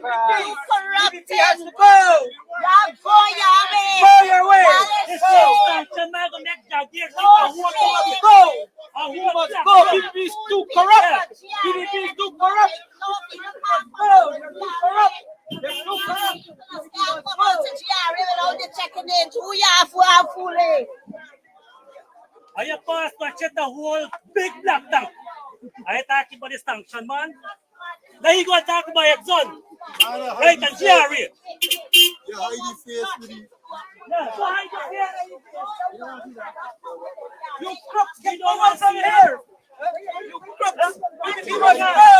PPP has to go. Go your way. He must go. PPP is too corrupt. PPP is too corrupt. Go. They're too corrupt. They're too corrupt. I pass to check the whole big black tank. I talking about the sanction man. Now he go talk about his son. Right and GRA. You hide your face with it. Yeah, so hide your face. You crooks, get over from here. You crooks. PPP must go.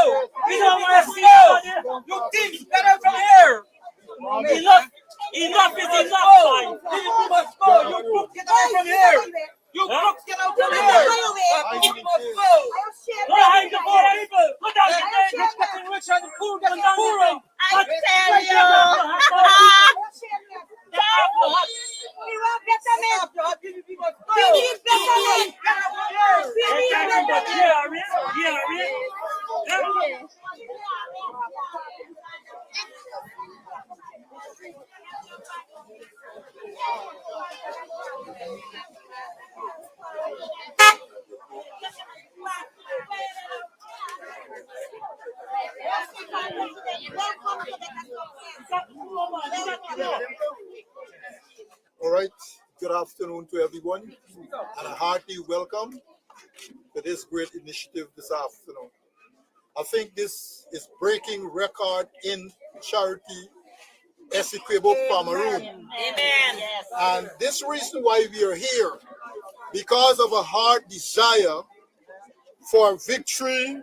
We don't want to go. You thieves, get out from here. Enough is enough. PPP must go. You crooks, get out from here. You crooks, get out from here. PPP must go. Go hide the poor people. Put down the Rich getting rich and the poor getting poorer. I tell you. We want betterment. PPP must go. We need betterment. We need betterment. All right, good afternoon to everyone, and a hearty welcome to this great initiative this afternoon. I think this is breaking record in charity Essequibo Cameroon. Amen. And this reason why we are here, because of a heart desire for victory,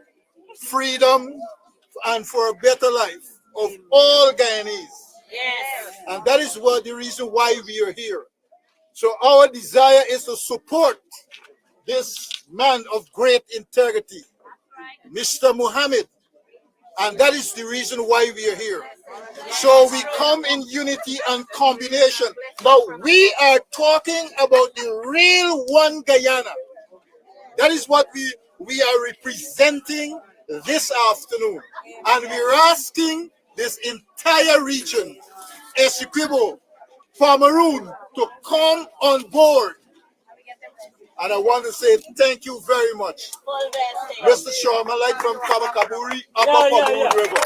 freedom, and for a better life of all Guyanese. Yes. And that is what the reason why we are here. So our desire is to support this man of great integrity, Mr. Mohamed. And that is the reason why we are here. So we come in unity and combination. But we are talking about the real one Guyana. That is what we are representing this afternoon. And we're asking this entire region, Essequibo, Cameroon, to come on board. And I want to say thank you very much. Mr. Sharma, like from Kabakaburi, Upper Cameroon River.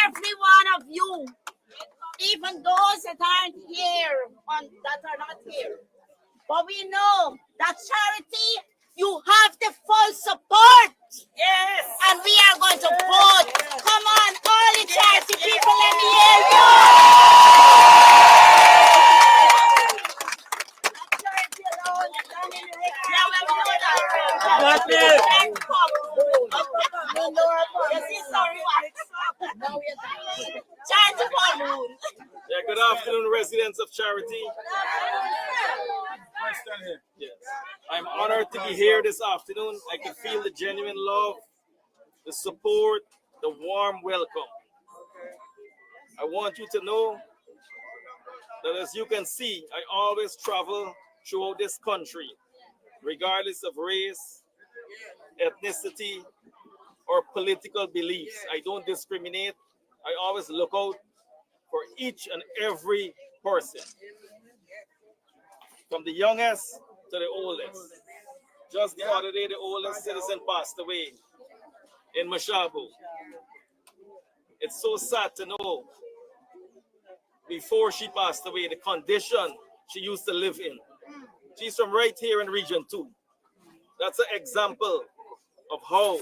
Every one of you, even those that aren't here, that are not here. But we know that charity, you have the full support. Yes. And we are going to vote. Come on, all the charity people, let me hear you. Charity alone, yeah, we know that. Yeah, good afternoon, residents of Charity. Yes. I'm honored to be here this afternoon. I can feel the genuine love, the support, the warm welcome. I want you to know that, as you can see, I always travel throughout this country, regardless of race, ethnicity, or political beliefs. I don't discriminate. I always look out for each and every person, from the youngest to the oldest. Just the other day, the oldest citizen passed away in Mashabu. It's so sad to know, before she passed away, the condition she used to live in. She's from right here in Region 2. That's an example of how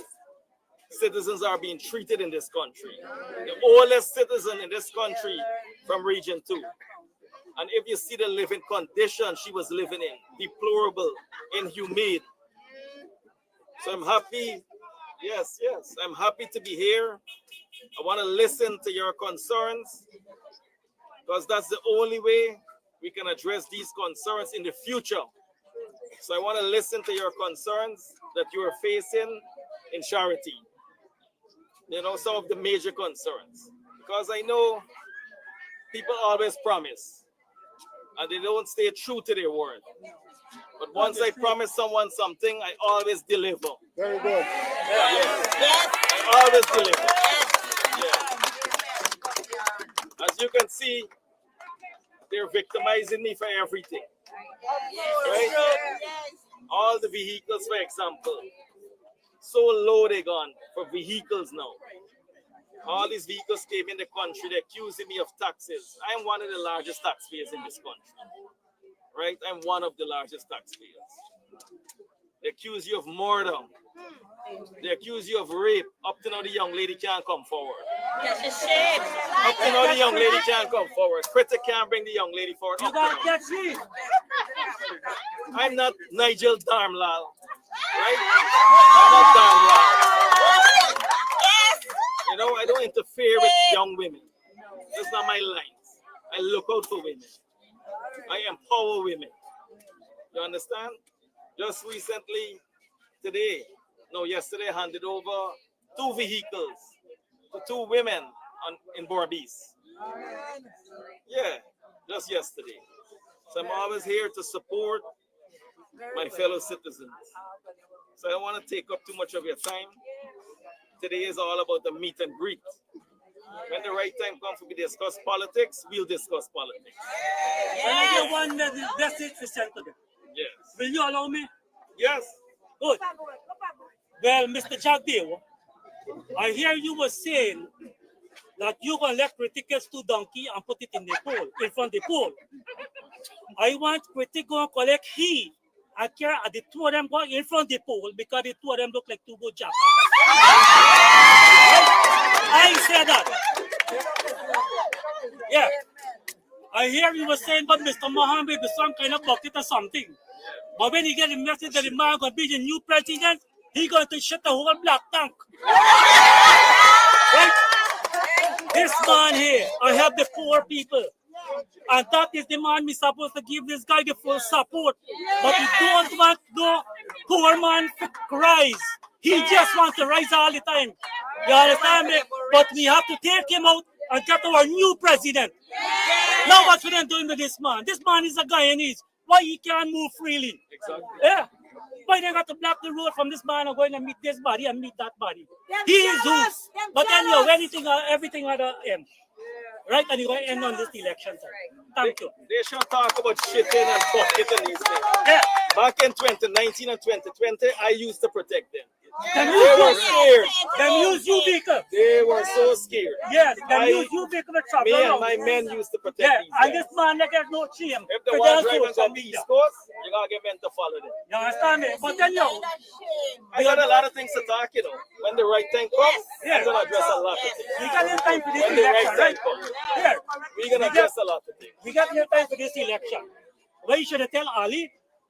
citizens are being treated in this country. The oldest citizen in this country from Region 2. And if you see the living condition she was living in, deplorable, inhumane. So I'm happy, yes, I'm happy to be here. I want to listen to your concerns, because that's the only way we can address these concerns in the future. So I want to listen to your concerns that you are facing in Charity. You know, some of the major concerns. Because I know people always promise and they don't stay true to their word. But once I promise someone something, I always deliver. Very good. Yes. I always deliver. Yeah. As you can see, they're victimizing me for everything. Right? All the vehicles, for example, so low they gone for vehicles now. All these vehicles came in the country, they're accusing me of taxes. I'm one of the largest taxpayers in this country. Right? I'm one of the largest taxpayers. They accuse you of murder. They accuse you of rape. Up to now, the young lady can't come forward. That's a shame. Up to now, the young lady can't come forward. Critic can't bring the young lady forward. You got that shit. I'm not Nigel Darmlal. Right? I'm not Darmlal. You know, I don't interfere with young women. That's not my lines. I look out for women. I empower women. You understand? Just recently, yesterday, I handed over 2 vehicles to 2 women in Borbees. Yeah, just yesterday. So I'm always here to support my fellow citizens. So I don't want to take up too much of your time. Today is all about the meet and greet. When the right time comes for me to discuss politics, we'll discuss politics. And I want that's it for Central. Yes. Will you allow me? Yes. Good. Well, Mr. Jagdev, I hear you were saying that you're going to let criticals to donkey and put it in the pool, in front of the pool. I want critic go and collect he and care at the 2 of them go in front of the pool because the 2 of them look like 2 good jackals. I said that. Yeah. I hear you were saying about Mr. Mohamed with some kind of bucket or something. But when he get the message that the man going to be the new president, he going to shut the whole black tank. Right? This man here, I have the poor people. And that is the man we're supposed to give this guy the full support. But we don't want no poor man to rise. He just wants to rise all the time. You understand me? But we have to take him out and get our new president. Now what's we doing with this man? This man is a Guyanese. Why he can't move freely? Exactly. Yeah. Why they got to block the road from this man and going to meet this body and meet that body? He is who? But anyhow, everything at the end. Right? And you're going to end on this election, sir. Thank you. They should talk about shitting and bucket and these things. Yeah. Back in 2019 and 2020, I used to protect them. Them They were use scared. you vehicle. They were so scared. Yes, them use you vehicle with trouble. Me and around. my men used to protect Yeah, these and guys. this man they get no shame. If they For want their to drive and social go to the media. East Coast, you gotta get men to follow them. You understand me? But then you, I got a lot of things to talk, you know. When the right time comes, Yeah. I'm gonna address a lot of things. we got no time for this When the right election, time right? comes, Here, we're gonna address a lot of things. we got no time for this election. Why you should tell Ali,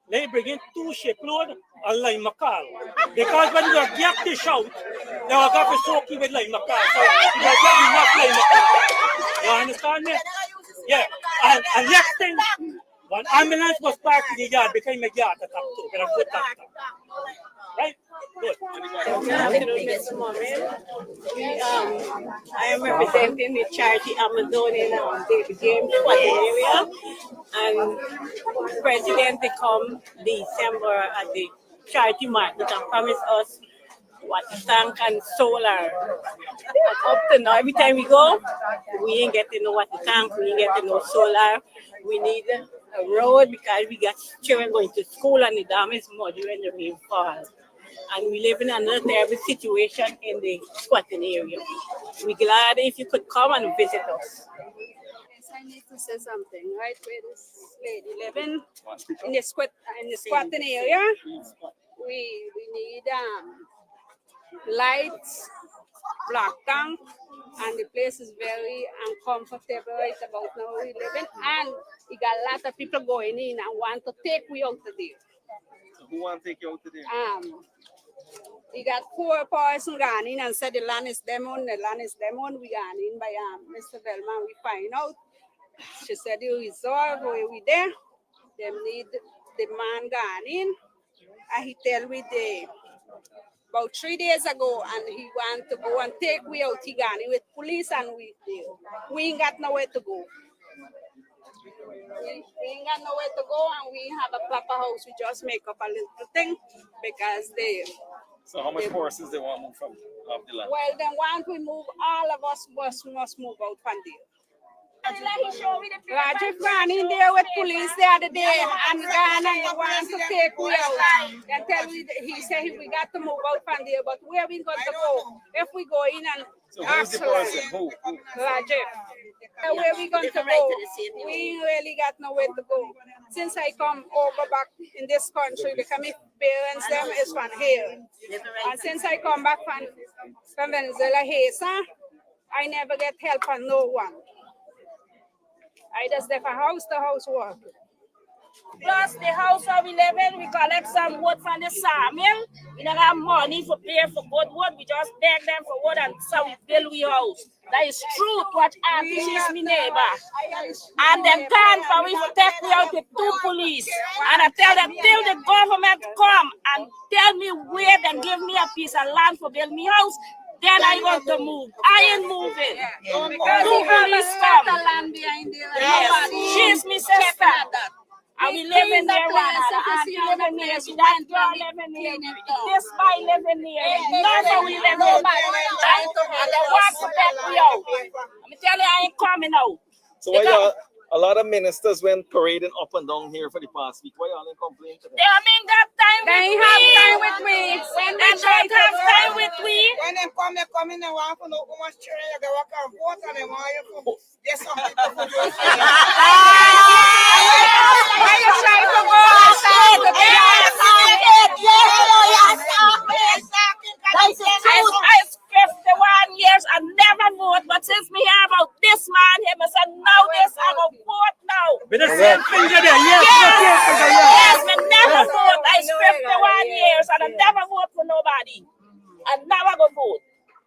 they bring in 2 shipload of lime macal. Because when you get the shout, they are going to soak you with lime macal. So you are getting enough lime macal. You understand me? Yeah. And next thing, one ambulance was parked in the yard, became a yard attack too. But a good attack. Right? Good. Good afternoon, Mr. Mohamed. I am representing the charity Amazonian David James area, and President will come December at the charity market and promise us water tank and solar. And up to now, every time we go, we ain't getting no water tank, we ain't getting no solar. We need a road because we got children going to school and the dam is muddy when the rain falls. And we live in another terrible situation in the squatting area. We're glad if you could come and visit us. Yes, I need to say something, right? Where this lady living in the squatting area, we need lights, black tank, and the place is very uncomfortable right about now we living. And we got a lot of people going in and want to take we out today. So who want to take you out today? We got 4 persons gone in and said the land is them own, the land is them own. We gone in by Mr. Velman. We find out. She said the resort where we there. Them need the man gone in. And he tell me about 3 days ago and he want to go and take we out. He gone in with police and we ain't got nowhere to go. We ain't got nowhere to go and we have a proper house. We just make up a little thing because So how much horses they want to move from of the land. Well, then once we move, all of us must move out from there. Rajiv ran in there with police the other day and ran and want to take me out and tell me that he said we got to move out from there, but where we going to go if we go in and So who's the person? Who? Rajiv. Where we going to go? We really got nowhere to go. Since I come over back in this country, because my parents them is from here. And since I come back from Venezuela here, sir, I never get help from no one. I just left a house to house work. Plus the house where we live in, we collect some wood from the sawmill. We don't have money for pay for good wood. We just beg them for wood and so we build we house. That is true what Auntie is my neighbor. And them time for we to take me out with 2 police. And I tell them till the government come and tell me where and give me a piece of land for build me house. Then I want to move. I ain't moving. Because 2 police come. land behind there. Yes, she's my sister. And we live in there, one living here. That girl living here. This boy living here. Never we live here. And they want to take me out. I'm telling you, I ain't coming out. So why y'all, a lot of ministers went parading up and down here for the past week. Why y'all ain't complaining to them? They haven't got time with me. They have time with me. When they don't have time with me. When they come in, they want to know how much children they work on vote and they want you to get some people to do it. Are you trying to go outside the I 51 years and never vote, but since me hear about this man, he must say, now this, I go vote now. With the same finger there, yes, Yes, me never vote. I 51 years and I never vote for nobody. I never go vote.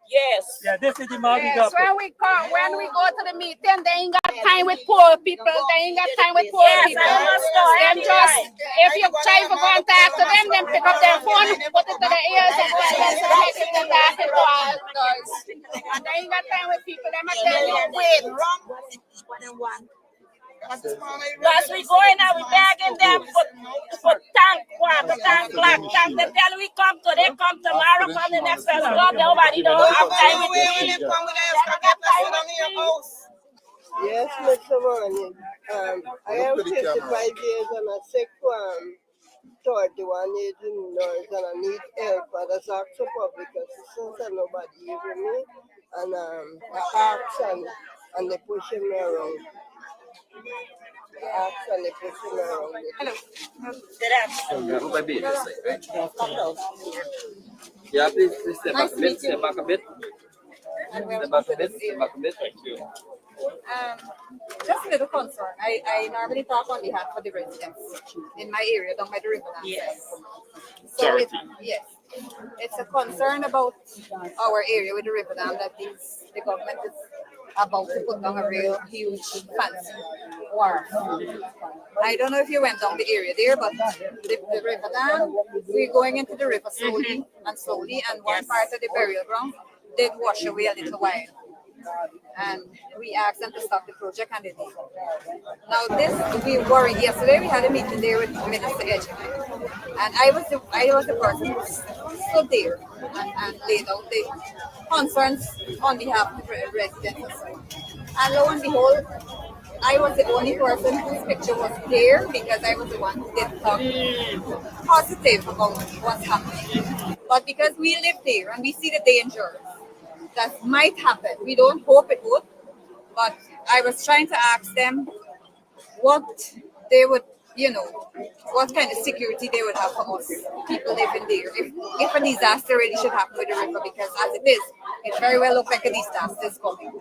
Yes. Yeah, this is the man we Yes, got. when we go to the meeting, they ain't got time with poor people. They ain't got time with poor people. Them just, if you try to contact them, then pick up their phone, put it to their ears, and go ahead and make it and back and all those. And they ain't got time with people. Them are telling you, wait. Plus we going and we begging them for tank water, tank black tank. They tell we come today, come tomorrow, come the next time. Nobody don't have time with me. Yes, Mr. Mohamed. I am 55 years and I'm sick from 31 age in North and I need help. I just ask for public assistance and nobody even me. And I ask and they pushing me around. Yeah, please step back a bit, step back a bit. Step back a bit, step back a bit. Thank you. Just a little concern. I normally talk on behalf of the residents in my area down by the river. Yes. So it's a concern about our area with the river dam that the government is about to put down a real huge fancy wharf. I don't know if you went down the area there, but the river dam, we're going into the river slowly, and one part of the burial ground did wash away a little while. And we asked them to stop the project and they did. Now this, we worried. Yesterday we had a meeting there with Minister Edgeman. And I was the person who stood there and laid out the concerns on behalf of the residents. And lo and behold, I was the only person whose picture was there because I was the one who did talk positive about what's happening. But because we live there and we see the danger that might happen, we don't hope it would, but I was trying to ask them what they would, what kind of security they would have for us, people living there, if a disaster really should happen with the river, because as it is, it very well looks like a disaster is coming.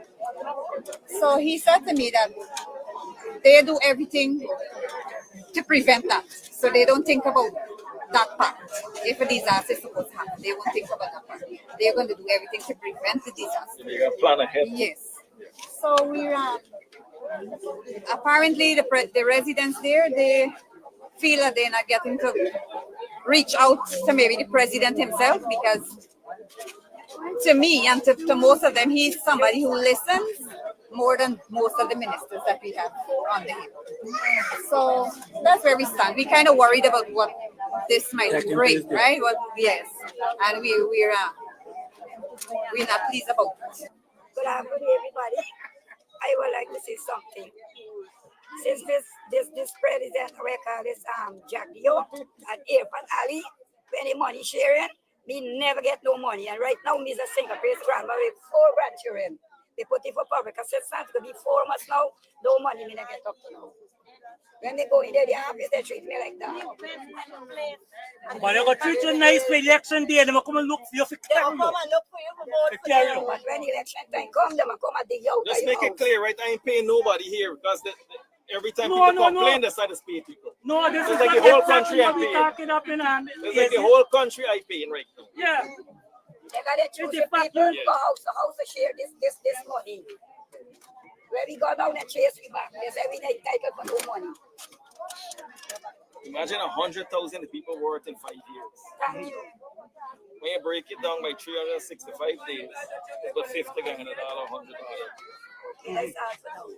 So he said to me that they do everything to prevent that, so they don't think about that part. If a disaster is supposed to happen, they won't think about that part. They're going to do everything to prevent the disaster. They're going to plan ahead. Yes. So we're apparently the residents there, they feel that they're not getting to reach out to maybe the president himself, because to me and to most of them, he's somebody who listens more than most of the ministers that we have on the hill. So that's where we stand. We kind of worried about what this might bring, right? Well, yes, and we're we're not pleased about it. Good afternoon, everybody. I would like to say something. Since this president, we call this Jagdio and A.P.N.U, when the money sharing, me never get no money. And right now, me is a single parent grandma with 4 grandchildren. They put it for public assistance to be 4 months now. No money me not get up to now. When they go in there, the office, they treat me like that. But they go treat you nice for election day. They will come and look for you for They carry will come and look for you for vote for them. But when election time come, they will come and dig you out. Let's make it clear, right? I ain't paying nobody here because every time No, people no, complain, no. they start to pay people. No, this It's is like not the whole exactly country I what we pay. talking up in It's like the whole country I paying right now. Yeah. They got to choose the people go house to house to share this money. When we go down and chase we back, they say we not entitled for no money. Imagine 100,000 people worth in 5 years. Thank you. When you break it down by 365 days, it's about $50 $100. Let's ask now.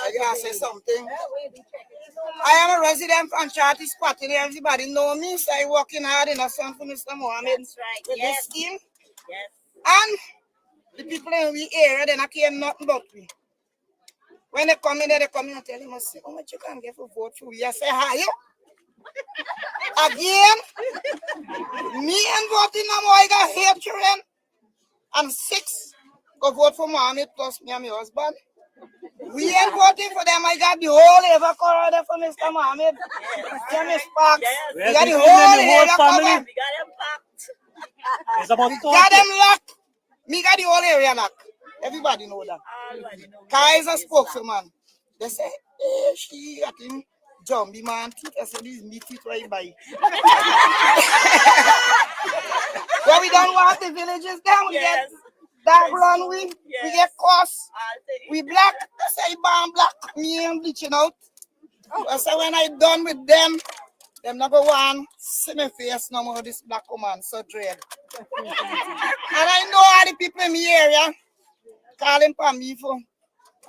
I gotta say something. I am a resident from Charity Spot, and everybody know me, so I working hard in a son for Mr. Mohamed with this scheme. Yes. And the people in the area, they not care nothing about me. When they come in there, they come in and tell him, I say, how much you can get for vote for you? I say, hi. Again, me and voting no more, I got 8 children, and 6 go vote for Mohamed plus me and my husband. We ain't voting for them. I got the whole ever corridor for Mr. Mohamed. James Parks. We got the whole ever cover. We got them packed. It's about We got them locked. Me got the whole area locked. Everybody know that. Kaiser spokesman. They say, hey, she got him zombie man teeth. I said, this meat teeth right by. Well, we don't want the villages down. We get dark run, we get cost. We black. I say, bomb black. Me ain't bleaching out. I say, when I done with them never want see my face no more, this black woman, so dread. And I know all the people in my area calling for me for.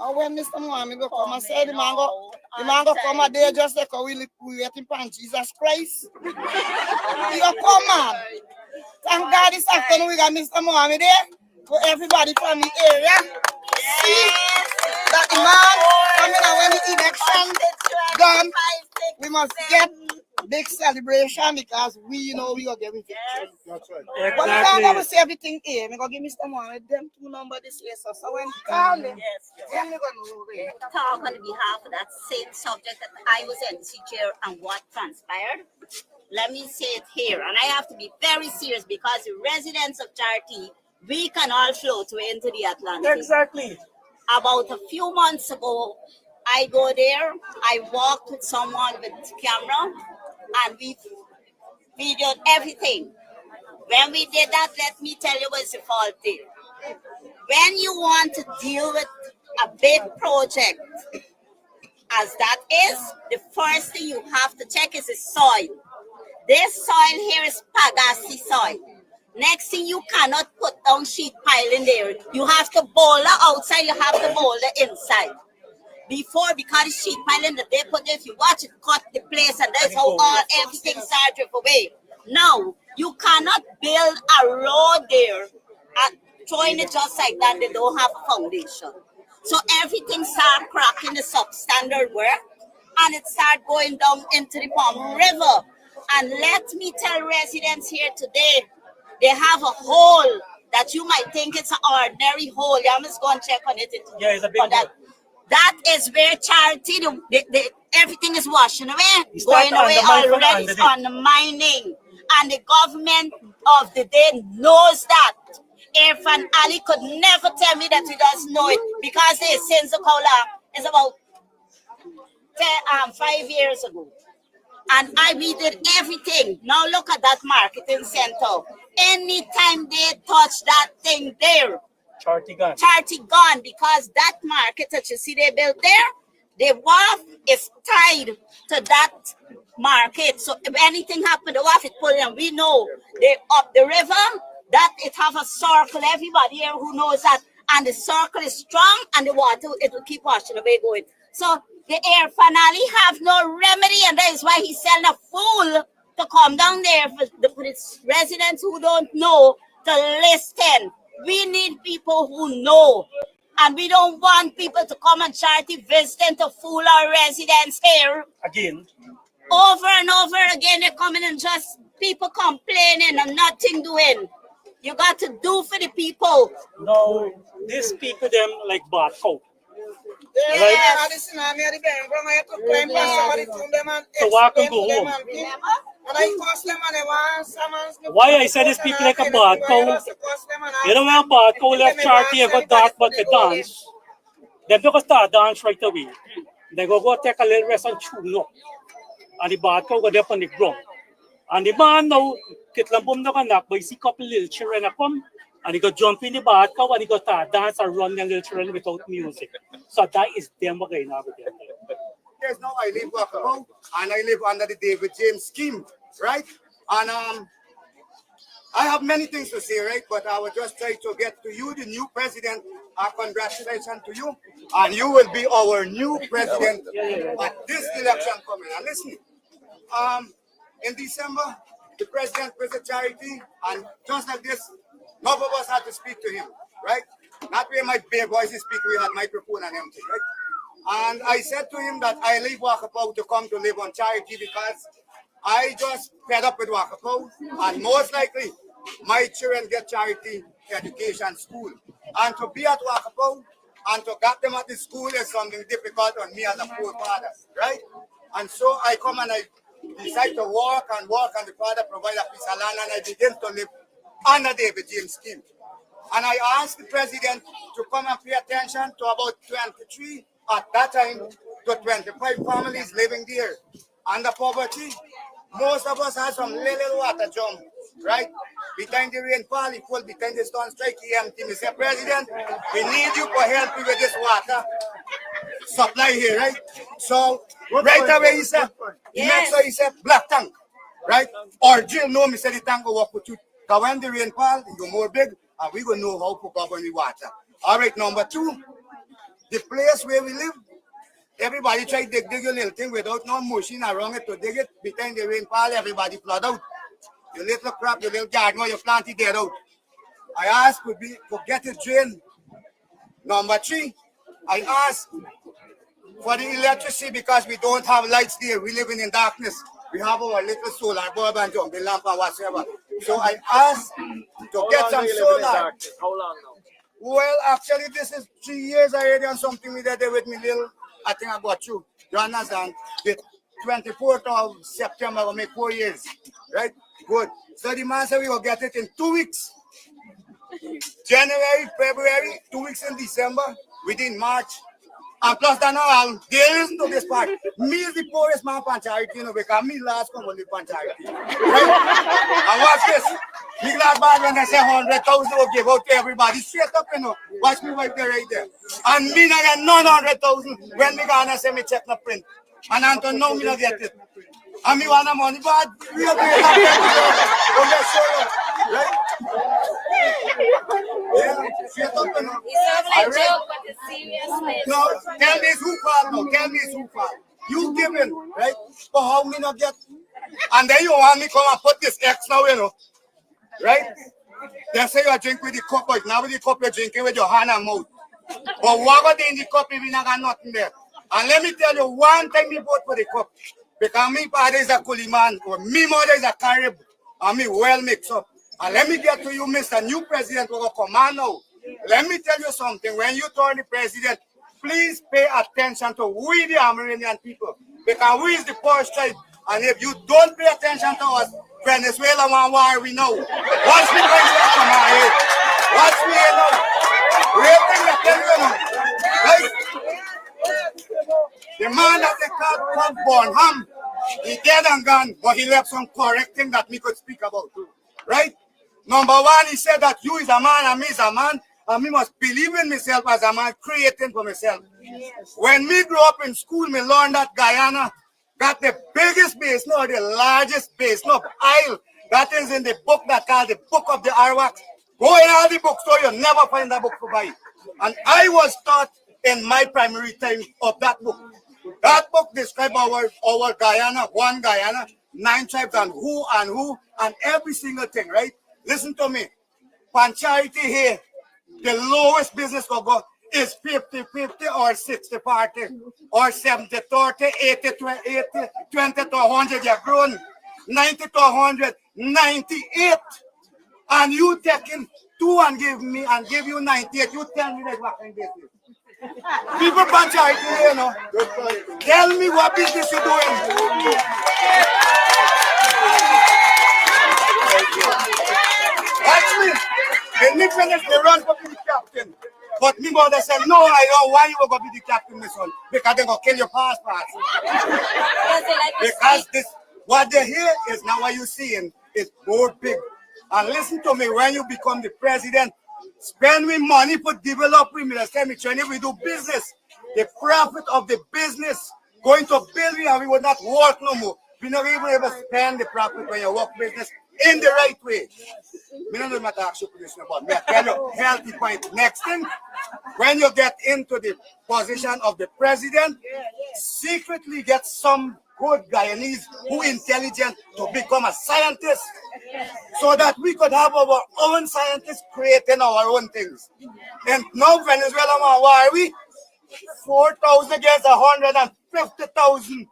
And when Mr. Mohamed go come, I say the man go come a day just like we waiting for Jesus Christ. He go come, man. Thank God this afternoon we got Mr. Mohamed there for everybody from the area. See that the man coming out when the election done, we must get big celebration because we know we gonna get with it. That's right. But I'm gonna say everything here. I'm gonna give Mr. Mohamed them 2 numbers this year. So when call them, then we're gonna move it. Talk on behalf of that same subject that I was NC chair and what transpired. Let me say it here, and I have to be very serious because the residents of Charity, we can all float into the Atlantic. Exactly. About a few months ago, I go there, I walked with someone with camera, and we videoed everything. When we did that, let me tell you what's the fault there. When you want to deal with a big project, as that is, the first thing you have to check is the soil. This soil here is pagassy soil. Next thing, you cannot put down sheet pile in there. You have to boulder outside, you have to boulder inside. Before, because the sheet pile in the day put there, if you watch it, cut the place, and that's how everything started drift away. Now, you cannot build a road there and throwing it just like that, they don't have a foundation. So everything started cracking the substandard work, and it started going down into the Palm River. And let me tell residents here today, they have a hole that you might think it's an ordinary hole. I'm just going to check on it. Yeah, it's a big hole. That is where Charity, everything is washing away, going away already. It's undermining. And the government of the day knows that. A.P.N.U could never tell me that he doesn't know it because they since the cola is about 5 years ago. And we did everything. Now look at that marketing center. Anytime they touch that thing there, Charity gone. Charity gone, because that market that you see they built there, the wharf is tied to that market. So if anything happened, the wharf is pulling, and we know they up the river, that it have a circle. Everybody here who knows that, and the circle is strong, and the water, it will keep washing away going. So the A.P.N.U have no remedy, and that is why he's selling a fool to come down there for the residents who don't know to listen. We need people who know. And we don't want people to come and charity visiting to fool our residents here. Again. Over and over again, they're coming and just people complaining and nothing doing. You got to do for the people. No, these people, them like bad cow. Yes. So why can go home? Why I said these people like a bad cow? You know when a bad cow left charity and got dark but they dance. They don't start dance right away. They go take a little rest and tune up. And the bad cow go there on the ground. And the man now, kitlang boom na kanak, but he see couple little children come, and he go jump in the bad cow and he go start dance and run the little children without music. So that is them again now with them. Yes, now I live Wakabo, and I live under the David James scheme, right? And I have many things to say, right? But I will just try to get to you, the new president. Congratulations to you, and you will be our new president at this election coming. And listen, in December, the president visit charity, and just like this, none of us had to speak to him, right? Not where my bare voices speak, we had microphone and everything, right? And I said to him that I leave Wakapau to come to live on charity because I just fed up with Wakapau, and most likely my children get charity education school. And to be at Wakapau and to get them at the school is something difficult on me as a poor father, right? And so I come and I decide to walk, and the father provide a piece of land, and I begin to live under David James scheme. And I asked the president to come and pay attention to about 23, at that time, to 25 families living there under poverty. Most of us had some little water jump, right? Behind the rainfall, it full, behind the storm strike, he empty. Mr. President, we need you to help me with this water supply here, right? So, right away he said, next time he said, black tank, right? Or Jill know me said the tank will work with you. Because when the rainfall, you're more big, and we will know how to govern the water. All right, number two, the place where we live, everybody try to dig a little thing without no machine around it to dig it. Behind the rainfall, everybody flood out. Your little crop, your little garden where you plant it there out. I asked to get it drained. Number three, I asked for the electricity because we don't have lights there. We live in darkness. We have our little solar bulb and jumping lamp and whatever. So I asked to get some solar. How long now? Well, actually, this is 3 years already and something with that with me little. I think I got you. You understand? The 24th of September will make 4 years. Right? Good. So the man said we will get it in 2 weeks. January, February, 2 weeks in December, within March. And plus than all, there isn't to this part. Me is the poorest man on charity, you know, because me last come on the charity. Right? And watch this. Me glad bad when I say 100,000 will give out to everybody. Straight up, you know. Watch me right there, right there. And me not get none 100,000 when me gonna say me check my print. And until now, me not get it. And me want the money, but real great. Right? Yeah, straight up, you know. It's not like a joke, but it's serious. No, tell me who fall now. Tell me who fall. You giving, right? For how me not get? And then you want me come and put this X now, you know. Right? They say you drink with the cup, but now with the cup you're drinking with your hand and mouth. But whatever in the cup, if you not got nothing there. And let me tell you one time me vote for the cup. Because me father is a coolie man, or me mother is a Carib, and me well mixed up. And let me get to you, Mr. New President, who will come on now. Let me tell you something. When you turn the president, please pay attention to we the Amerindian people. Because we is the poorest tribe. And if you don't pay attention to us, Venezuela want war, we know. Watch me going to come out here. Watch me here now. Real thing I tell you now. Right? The man that they called Bonham, he dead and gone, but he left some correct thing that me could speak about too. Right? Number one, he said that you is a man and me is a man, and me must believe in myself as a man, creating for myself. Yes. When me grew up in school, me learned that Guyana got the biggest basin or the largest basin of oil. That is in the book that called the Book of the Arawak. Go in all the bookstore, you'll never find that book to buy. And I was taught in my primary time of that book. That book describes our Guyana, one Guyana, 9 tribes and who and every single thing, right? Listen to me. Pancharity here, the lowest business will go is 50-50 or 60-40 or 70-30, 80-20 to 100. You've grown 90 to 100, 98. And you taking 2 and give you 98. You tell me that what kind of business. People pancharity here, you know. Tell me what business you're doing. Actually, the Nixon they run for the captain. But me mother said, no, I don't want you to be the captain, my son. Because they're going to kill your passport. Because this, what they hear is not what you're seeing. It's more big. And listen to me, when you become the president, spend me money for developing me. Let's tell me, if we do business, the profit of the business going to build me and we will not work no more. We not even able to spend the profit when you work business in the right way. Me don't know what to ask you about. Me tell you healthy point. Next thing, when you get into the position of the president, secretly get some good Guyanese who intelligent to become a scientist, so that we could have our own scientists creating our own things. And now Venezuela, why are we? 4,000 against 150,000.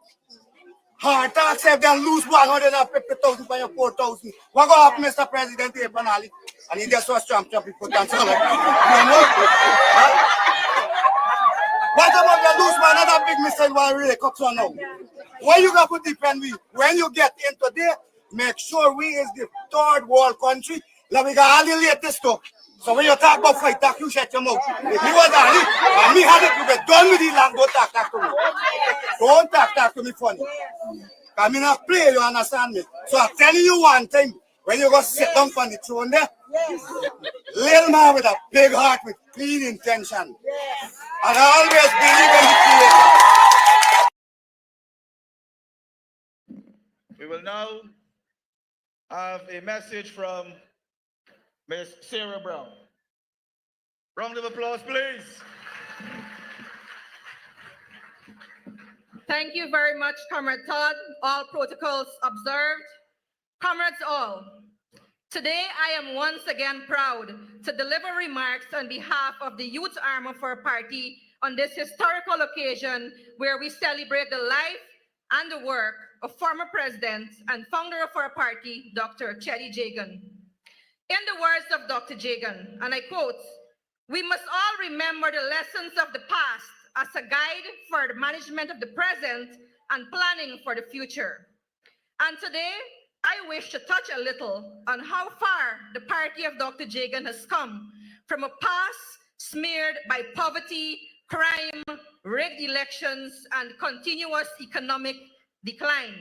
Hard tax if they lose 150,000 by your 4,000. What go up, Mr. President A.P.N.U? And he just was Trump he put on something. You know? What about the lose one another big mistake one really comes on now? When you got to depend we, when you get into there, make sure we is the third world country. Like we got all the latest stuff. So when you talk about fight tax, you shut your mouth. If you was on it, and me had it, you get done with the land, don't talk to me. Don't talk to me funny. I mean, I play, you understand me? So I'm telling you one thing, when you go sit down on the throne there, little man with a big heart with clean intention. And I always believe in the creator. We will now have a message from Ms. Sarah Brown. Round of applause, please. Thank you very much, Comrade Todd. All protocols observed. Comrades all, today I am once again proud to deliver remarks on behalf of the youth arm of our party on this historical occasion where we celebrate the life and the work of former president and founder of our party, Dr. Cheddi Jagan. In the words of Dr. Jagan, and I quote, "We must all remember the lessons of the past as a guide for the management of the present and planning for the future." And today, I wish to touch a little on how far the party of Dr. Jagan has come from a past smeared by poverty, crime, rigged elections, and continuous economic decline,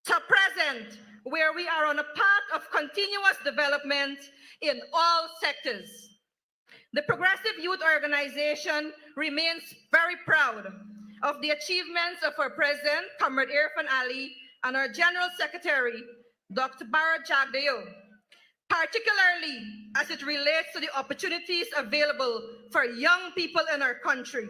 to present where we are on a path of continuous development in all sectors. The Progressive Youth Organization remains very proud of the achievements of our President, Comrade A.F.C, and our General Secretary, Dr. Babu Jaan, particularly as it relates to the opportunities available for young people in our country.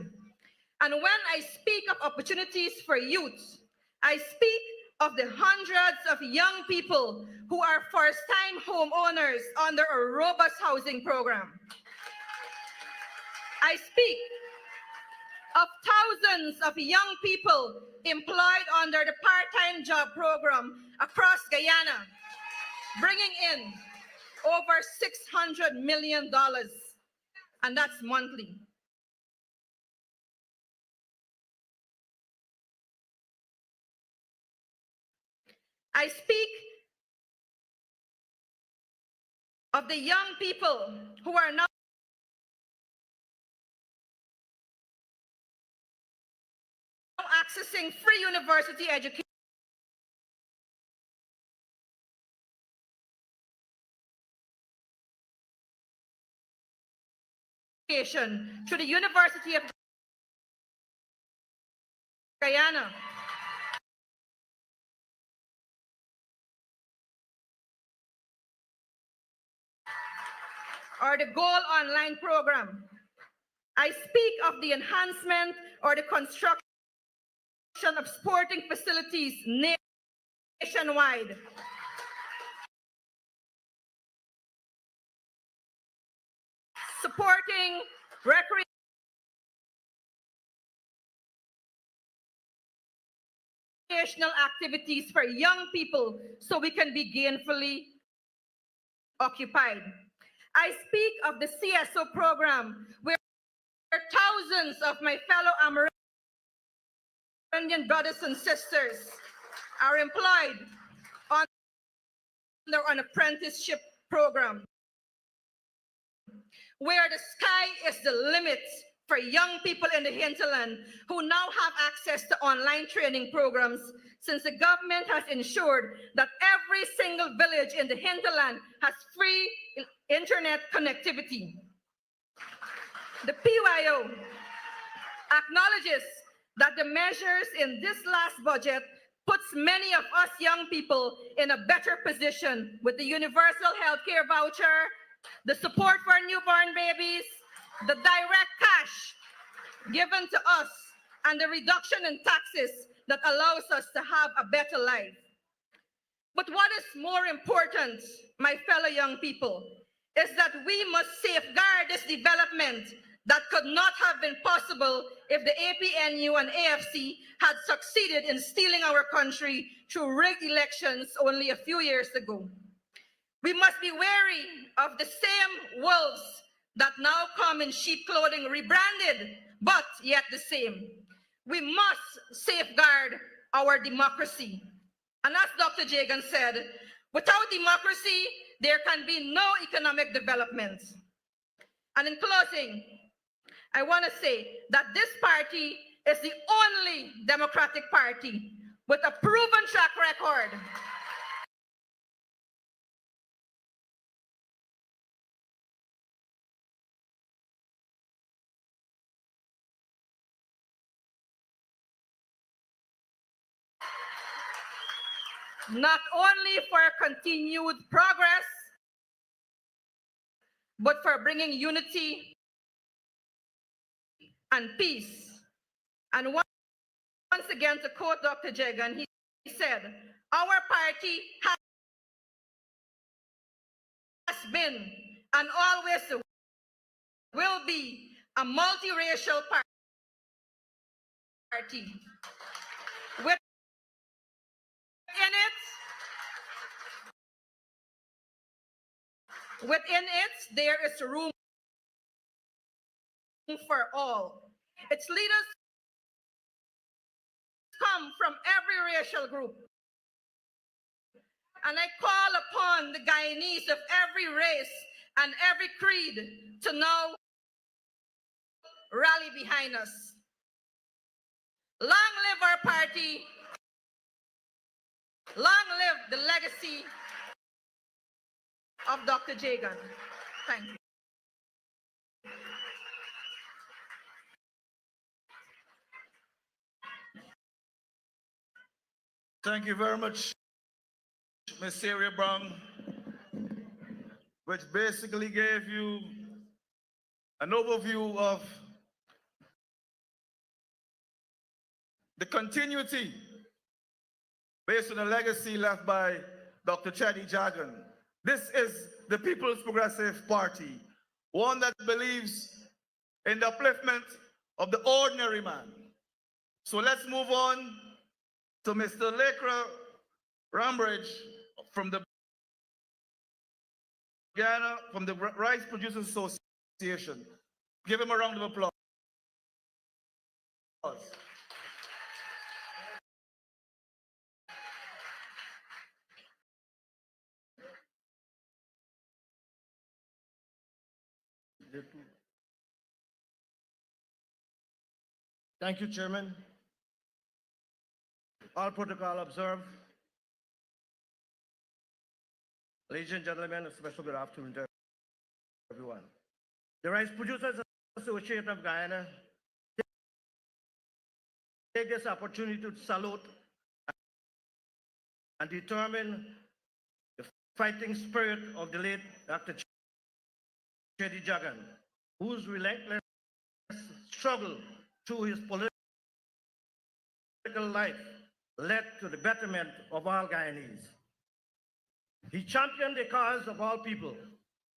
And when I speak of opportunities for youth, I speak of the hundreds of young people who are first-time homeowners under a robust housing program. I speak of thousands of young people employed under the part-time job program across Guyana, bringing in over $600 million, and that's monthly. I speak of the young people who are now accessing free university education through the University of Guyana. Or the Goal Online program. I speak of the enhancement or the construction of sporting facilities nationwide. Supporting recreational activities for young people so we can be gainfully occupied. I speak of the CSO program, where thousands of my fellow Amerindian brothers and sisters are employed under an apprenticeship program, where the sky is the limit for young people in the hinterland who now have access to online training programs, since the government has ensured that every single village in the hinterland has free internet connectivity. The PYO acknowledges that the measures in this last budget puts many of us young people in a better position with the universal health care voucher, the support for newborn babies, the direct cash given to us, and the reduction in taxes that allows us to have a better life. But what is more important, my fellow young people, is that we must safeguard this development that could not have been possible if the A.P.N.U and A.F.C had succeeded in stealing our country through rigged elections only a few years ago. We must be wary of the same wolves that now come in sheep clothing, rebranded, but yet the same. We must safeguard our democracy. And as Dr. Jagan said, without democracy, there can be no economic development. And in closing, I want to say that this party is the only democratic party with a proven track record not only for continued progress, but for bringing unity and peace. And once again, to quote Dr. Jagan, he said, our party has been and always will be a multiracial party. Within it, there is room for all. Its leaders come from every racial group. And I call upon the Guyanese of every race and every creed to now rally behind us. Long live our party. Long live the legacy of Dr. Jagan. Thank you. Thank you very much, Ms. Sarah Brown, which basically gave you an overview of the continuity based on the legacy left by Dr. Cheddi Jagan. This is the People's Progressive Party, one that believes in the upliftment of the ordinary man. So let's move on to Mr. Lekra Rambridge from the Ghana, from the Rice Producers Association. Give him a round of applause. Thank you, Chairman. All protocol observed. Ladies and gentlemen, a special good afternoon to everyone. The Rice Producers Association of Guyana take this opportunity to salute and determine the fighting spirit of the late Dr. Cheddi Jagan, whose relentless struggle through his political life led to the betterment of all Guyanese. He championed the cause of all people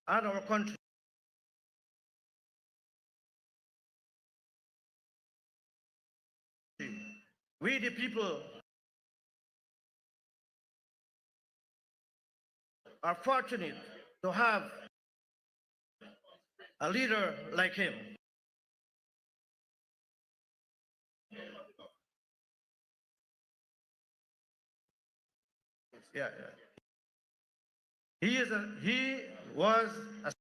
and our country. We the people are fortunate to have a leader like him. Yeah. He was a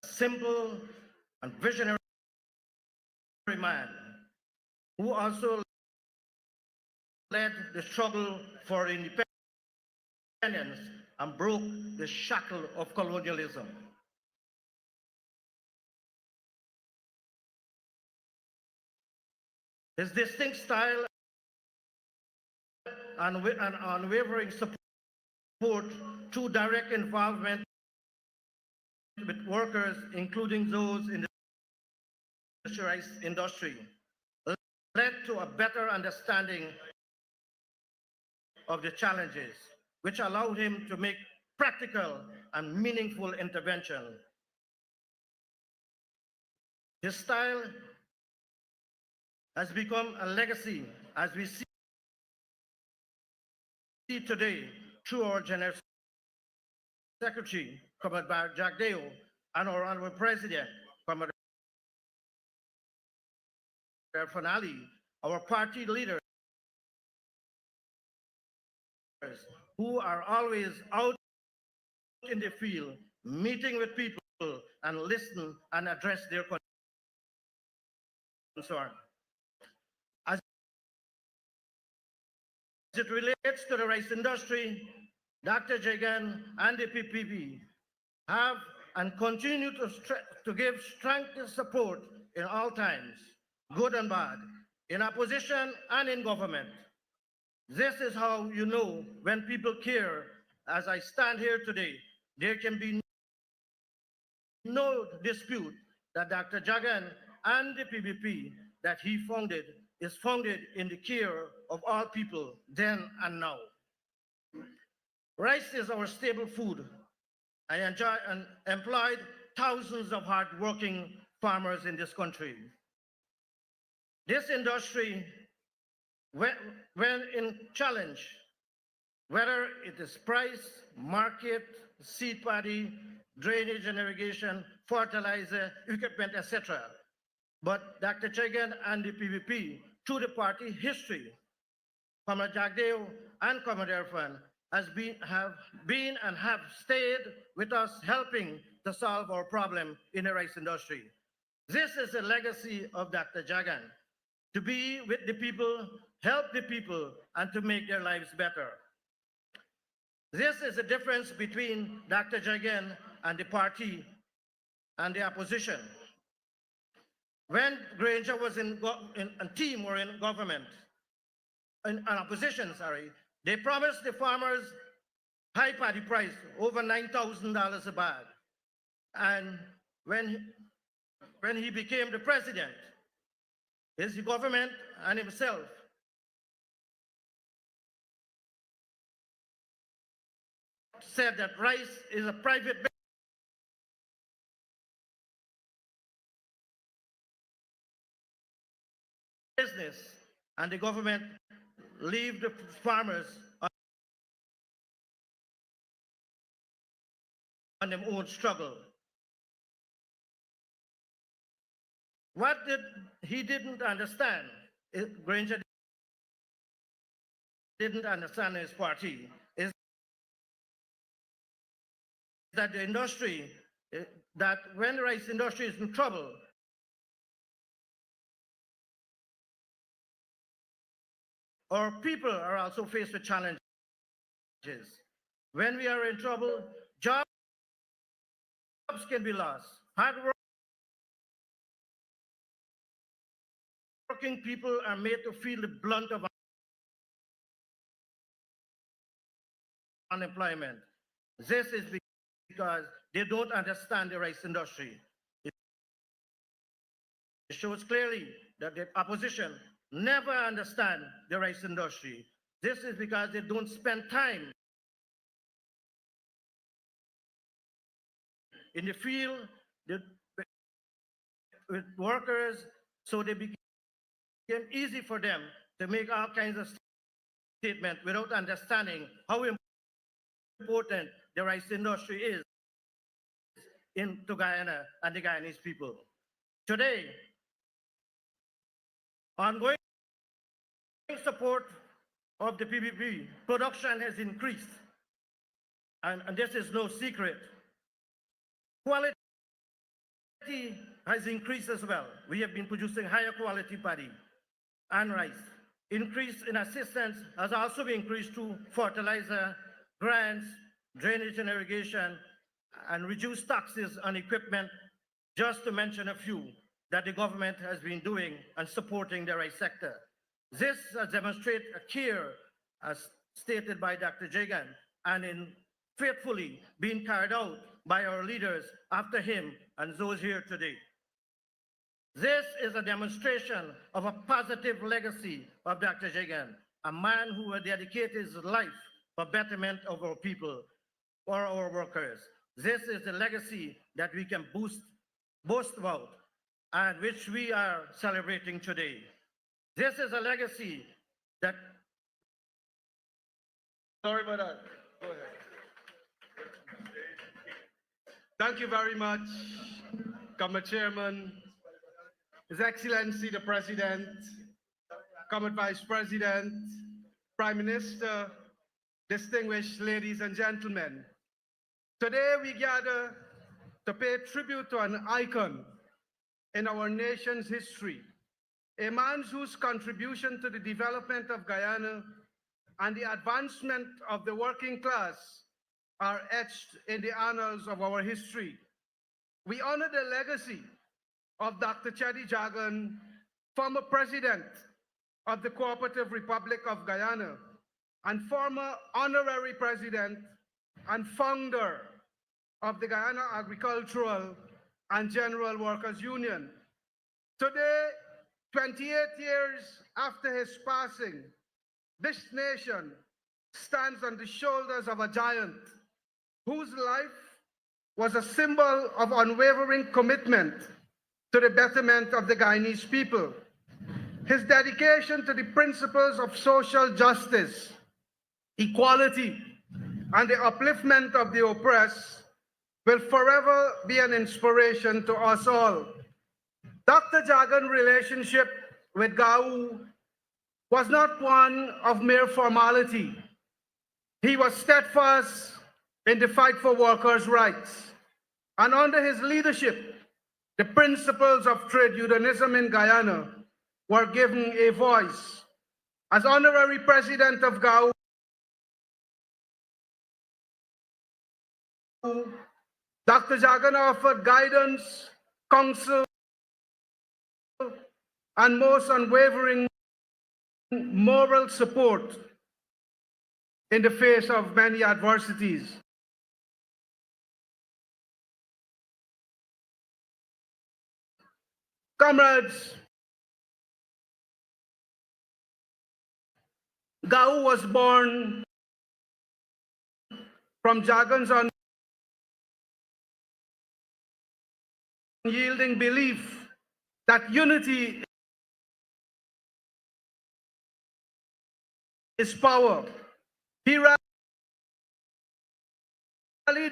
simple and visionary man who also led the struggle for independence and broke the shackle of colonialism. His distinct style and unwavering support to direct involvement with workers, including those in the rice industry, led to a better understanding of the challenges, which allowed him to make practical and meaningful intervention. His style has become a legacy as we see today through our General Secretary, Comrade Babu Jaan, and our Honorable President, Comrade A.P.N.U, our party leaders, who are always out in the field, meeting with people and listen and address their concern. As it relates to the rice industry, Dr. Jagan and the P.P.P. have and continue to give strength and support in all times, good and bad, in opposition and in government. This is how you know when people care. As I stand here today, there can be no dispute that Dr. Jagan and the P.P.P. that he founded is founded in the care of all people then and now. Rice is our staple food. I enjoy and employed thousands of hardworking farmers in this country. This industry, when in challenge, whether it is price, market, seed paddy, drainage and irrigation, fertilizer, equipment, etc. But Dr. Jagan and the P.P.P., through the party history, Comrade Jagdeo and Comrade Irfan have been and have stayed with us, helping to solve our problem in the rice industry. This is a legacy of Dr. Jagan, to be with the people, help the people, and to make their lives better. This is the difference between Dr. Jagan and the party and the opposition. When Granger was in team or in government, in opposition, sorry, they promised the farmers high paddy price, over $9,000 a bag. And when he became the president, his government and himself said that rice is a private business, and the government leave the farmers on their own struggle. What he didn't understand, Granger didn't understand his party, is that the industry, that when the rice industry is in trouble, our people are also faced with challenges. When we are in trouble, jobs can be lost. Hardworking people are made to feel the blunt of unemployment. This is because they don't understand the rice industry. It shows clearly that the opposition never understand the rice industry. This is because they don't spend time in the field with workers, so they became easy for them to make all kinds of statements without understanding how important the rice industry is into Guyana and the Guyanese people. Today, ongoing support of the PPP, production has increased, and this is no secret. Quality has increased as well. We have been producing higher quality paddy and rice. Increase in assistance has also been increased to fertilizer, grants, drainage and irrigation, and reduced taxes on equipment, just to mention a few that the government has been doing and supporting the rice sector. This demonstrates a care, as stated by Dr. Jagan, and in faithfully being carried out by our leaders after him and those here today. This is a demonstration of a positive legacy of Dr. Jagan, a man who had dedicated his life for betterment of our people, or our workers. This is the legacy that we can boast about and which we are celebrating today. This is a legacy that... Sorry about that. Go ahead. Thank you very much, Comrade Chairman, His Excellency the President, Comrade Vice President, Prime Minister, distinguished ladies and gentlemen. Today we gather to pay tribute to an icon in our nation's history, a man whose contribution to the development of Guyana and the advancement of the working class are etched in the annals of our history. We honor the legacy of Dr. Cheddi Jagan, former President of the Cooperative Republic of Guyana and former Honorary President and founder of the Guyana Agricultural and General Workers Union. Today, 28 years after his passing, this nation stands on the shoulders of a giant whose life was a symbol of unwavering commitment to the betterment of the Guyanese people. His dedication to the principles of social justice, equality, and the upliftment of the oppressed will forever be an inspiration to us all. Dr. Jagan's relationship with GAU was not one of mere formality. He was steadfast in the fight for workers' rights. And under his leadership, the principles of trade unionism in Guyana were given a voice. As Honorary President of GAU, Dr. Jagan offered guidance, counsel, and most unwavering moral support in the face of many adversities. Comrades, GAU was born from Jagan's unyielding belief that unity is power. He rallied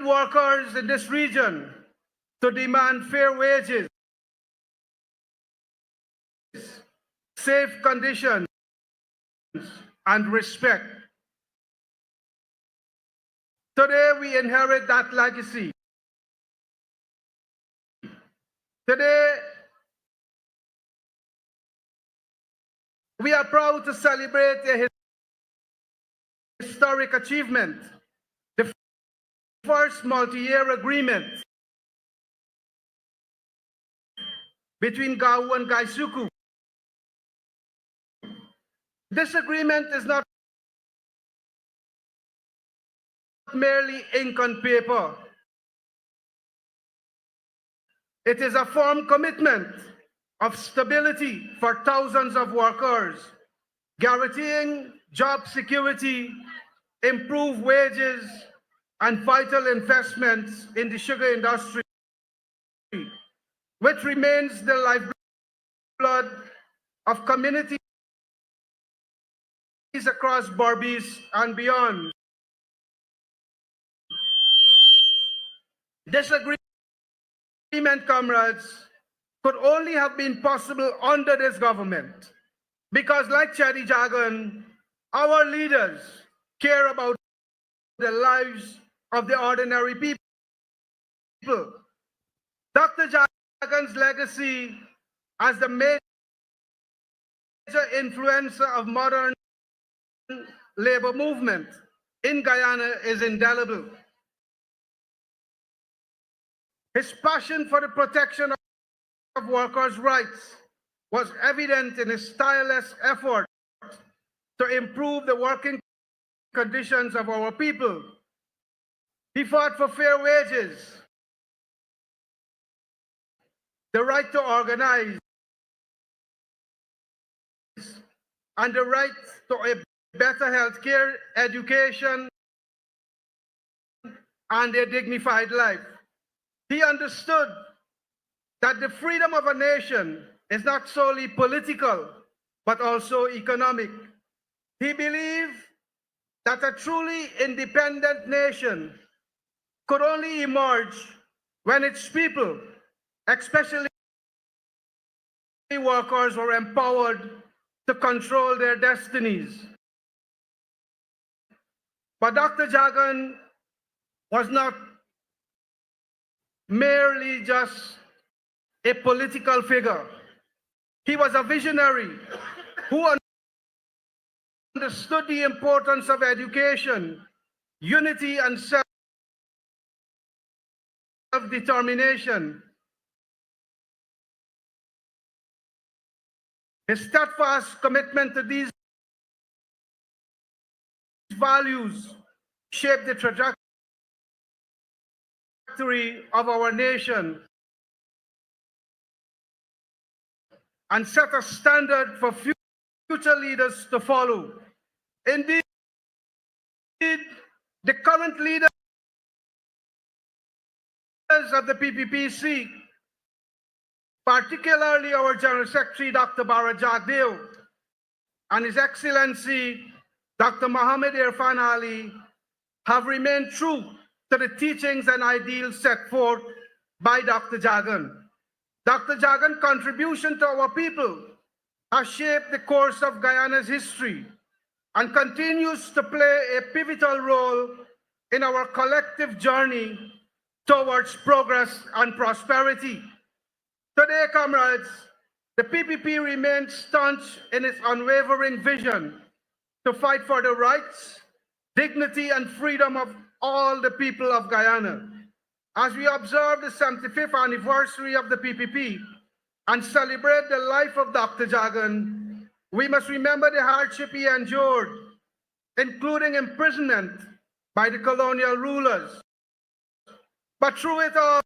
workers in this region to demand fair wages, safe conditions, and respect. Today we inherit that legacy. Today we are proud to celebrate a historic achievement, the first multi-year agreement between GAU and Gaisuku. This agreement is not merely ink on paper. It is a firm commitment of stability for thousands of workers, guaranteeing job security, improved wages, and vital investments in the sugar industry, which remains the lifeblood of communities across Barbies and beyond. This agreement, comrades, could only have been possible under this government because, like Cheddi Jagan, our leaders care about the lives of the ordinary people. Dr. Jagan's legacy as the major influencer of modern labor movement in Guyana is indelible. His passion for the protection of workers' rights was evident in his tireless effort to improve the working conditions of our people. He fought for fair wages, the right to organize, and the right to a better health care, education, and a dignified life. He understood that the freedom of a nation is not solely political, but also economic. He believed that a truly independent nation could only emerge when its people, especially workers, were empowered to control their destinies. But Dr. Jagan was not merely just a political figure. He was a visionary who understood the importance of education, unity, and self-determination. His steadfast commitment to these values shaped the trajectory of our nation and set a standard for future leaders to follow. Indeed, the current leaders of the PPPC, particularly our General Secretary, Dr. Babu Jaan, and His Excellency, Dr. Mohamed Irfan Ali, have remained true to the teachings and ideals set forth by Dr. Jagan. Dr. Jagan's contribution to our people has shaped the course of Guyana's history and continues to play a pivotal role in our collective journey towards progress and prosperity. Today, comrades, the PPP remains staunch in its unwavering vision to fight for the rights, dignity, and freedom of all the people of Guyana. As we observe the 75th anniversary of the PPP and celebrate the life of Dr. Jagan, we must remember the hardship he endured, including imprisonment by the colonial rulers. But through it all,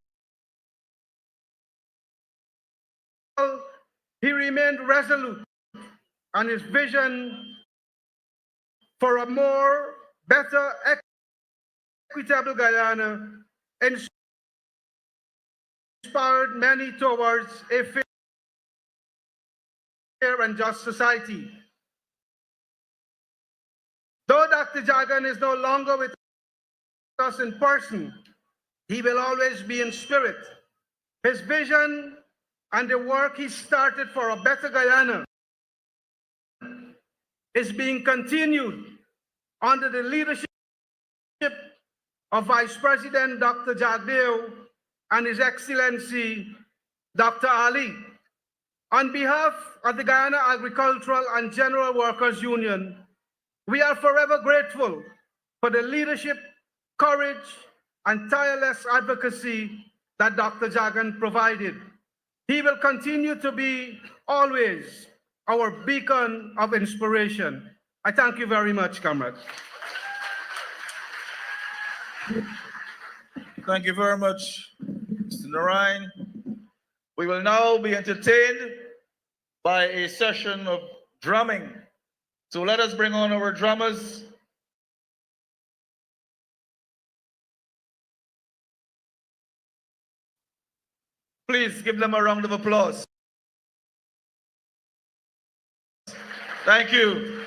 he remained resolute, and his vision for a more, better, equitable Guyana inspired many towards a fair and just society. Though Dr. Jagan is no longer with us in person, he will always be in spirit. His vision and the work he started for a better Guyana is being continued under the leadership of Vice President Dr. Jagdeo and His Excellency Dr. Ali. On behalf of the Guyana Agricultural and General Workers Union, we are forever grateful for the leadership, courage, and tireless advocacy that Dr. Jagan provided. He will continue to be always our beacon of inspiration. I thank you very much, comrades. Thank you very much, Mr. Narayan. We will now be entertained by a session of drumming. So let us bring on our drummers. Please give them a round of applause. Thank you.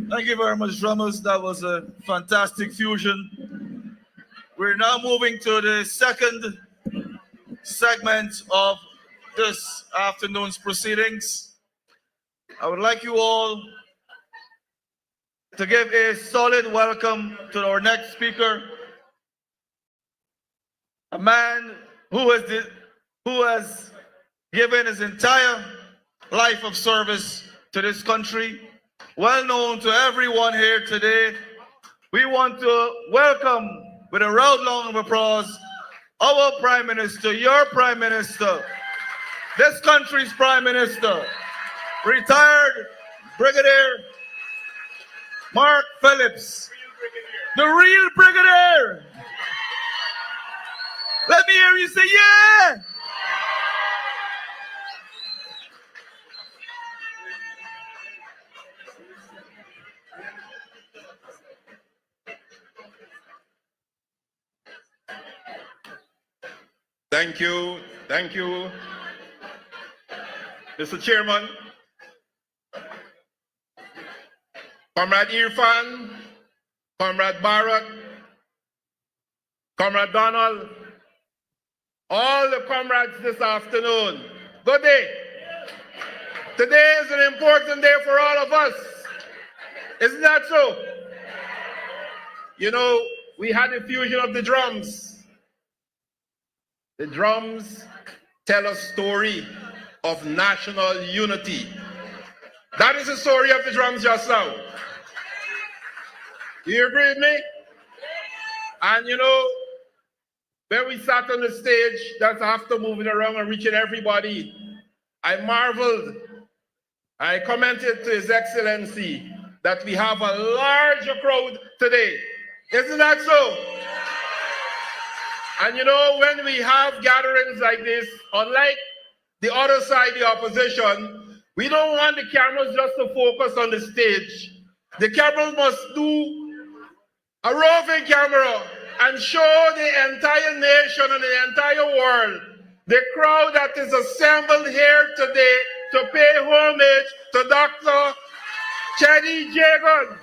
Thank you very much, drummers. That was a fantastic fusion. We're now moving to the second segment of this afternoon's proceedings. I would like you all to give a solid welcome to our next speaker, a man who has given his entire life of service to this country, well known to everyone here today. We want to welcome with a round round of applause our Prime Minister, your Prime Minister, this country's Prime Minister, retired Brigadier Mark Phillips, the real Brigadier. Let me hear you say, yeah! Thank you, Mr. Chairman, Comrade Irfan, Comrade Barrett, Comrade Donald, all the comrades this afternoon. Good day. Today is an important day for all of us. Isn't that so? You know, we had a fusion of the drums. The drums tell a story of national unity. That is the story of the drums just now. Do you agree with me? And you know, when we sat on the stage, that's after moving around and reaching everybody, I marveled. I commented to His Excellency that we have a larger crowd today. Isn't that so? And you know, when we have gatherings like this, unlike the other side, the opposition, we don't want the cameras just to focus on the stage. The cameras must do a roving camera and show the entire nation and the entire world, the crowd that is assembled here today to pay homage to Dr. Cheddi Jagan,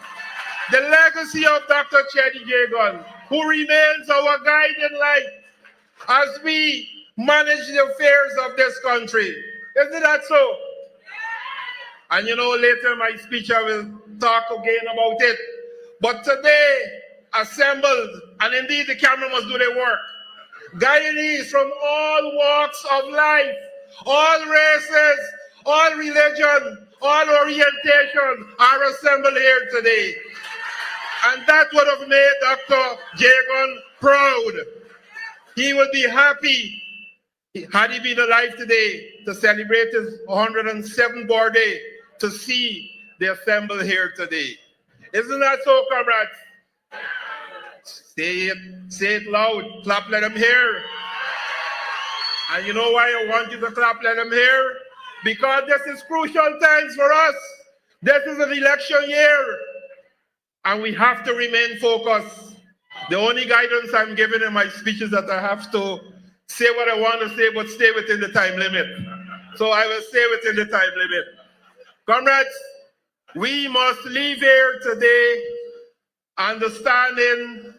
the legacy of Dr. Cheddi Jagan, who remains our guiding light as we manage the affairs of this country. Isn't that so? And you know, later in my speech I will talk again about it. But today, assembled, and indeed the camera must do their work, Guyanese from all walks of life, all races, all religion, all orientation are assembled here today. And that would have made Dr. Jagan proud. He would be happy had he been alive today to celebrate his 107th birthday, to see the assembly here today. Isn't that so, comrades? Say it loud, clap, let them hear. And you know why I want you to clap, let them hear? Because this is crucial times for us. This is an election year. And we have to remain focused. The only guidance I'm giving in my speech is that I have to say what I want to say, but stay within the time limit. So I will stay within the time limit. Comrades, we must leave here today understanding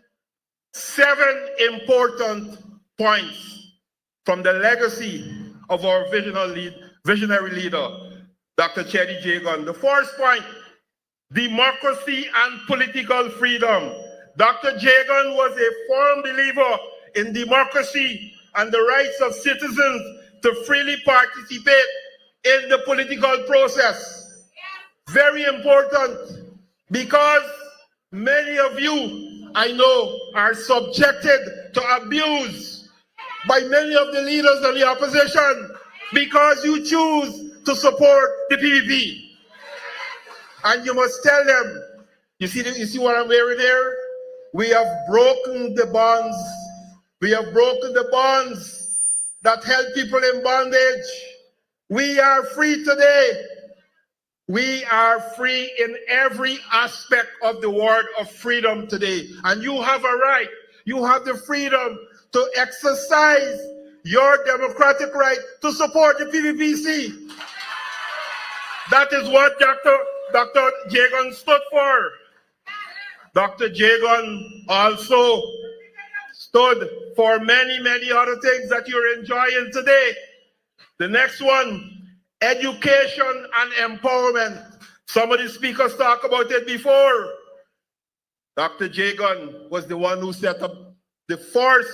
7 important points from the legacy of our visionary leader, Dr. Cheddi Jagan. The first point, democracy and political freedom. Dr. Jagan was a firm believer in democracy and the rights of citizens to freely participate in the political process. Very important, because many of you, I know, are subjected to abuse by many of the leaders of the opposition because you choose to support the PPP. And you must tell them, you see what I'm wearing here? We have broken the bonds. We have broken the bonds that held people in bondage. We are free today. We are free in every aspect of the word of freedom today. And you have a right. You have the freedom to exercise your democratic right to support the PPPC. That is what Dr. Dr. Jagan stood for. Dr. Jagan also stood for many, many other things that you're enjoying today. The next one, education and empowerment. Some of the speakers talked about it before. Dr. Jagan was the one who set up the first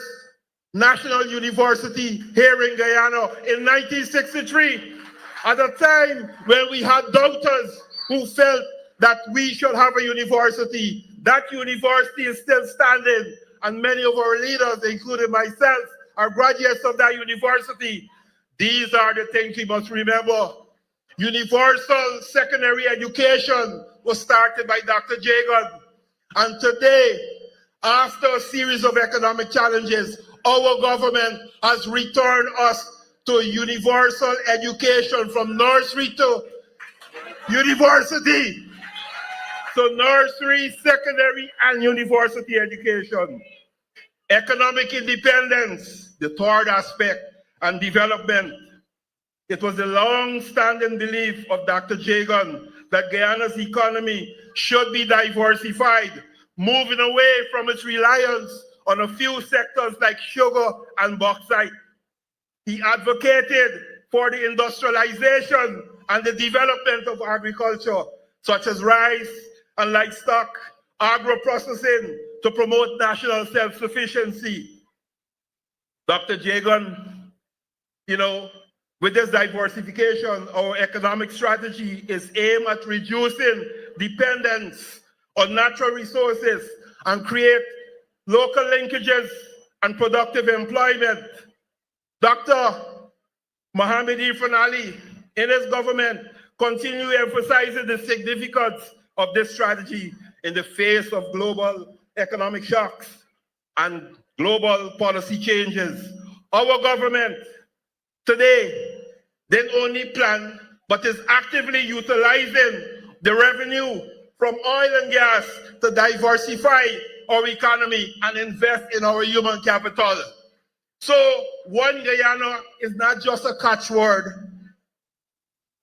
national university here in Guyana in 1963. At a time when we had doubters who felt that we should have a university. That university is still standing, and many of our leaders, including myself, are graduates of that university. These are the things we must remember. Universal secondary education was started by Dr. Jagan. And today, after a series of economic challenges, our government has returned us to universal education from nursery to university. So nursery, secondary, and university education. Economic independence, the third aspect, and development. It was the long-standing belief of Dr. Jagan that Guyana's economy should be diversified, moving away from its reliance on a few sectors like sugar and bauxite. He advocated for the industrialization and the development of agriculture, such as rice and livestock, agro-processing, to promote national self-sufficiency. Dr. Jagan, with this diversification, our economic strategy is aimed at reducing dependence on natural resources and create local linkages and productive employment. Dr. Mohamed Ali, in his government, continue emphasizing the significance of this strategy in the face of global economic shocks and global policy changes. Our government today didn't only plan, but is actively utilizing the revenue from oil and gas to diversify our economy and invest in our human capital. So One Guyana is not just a catchword.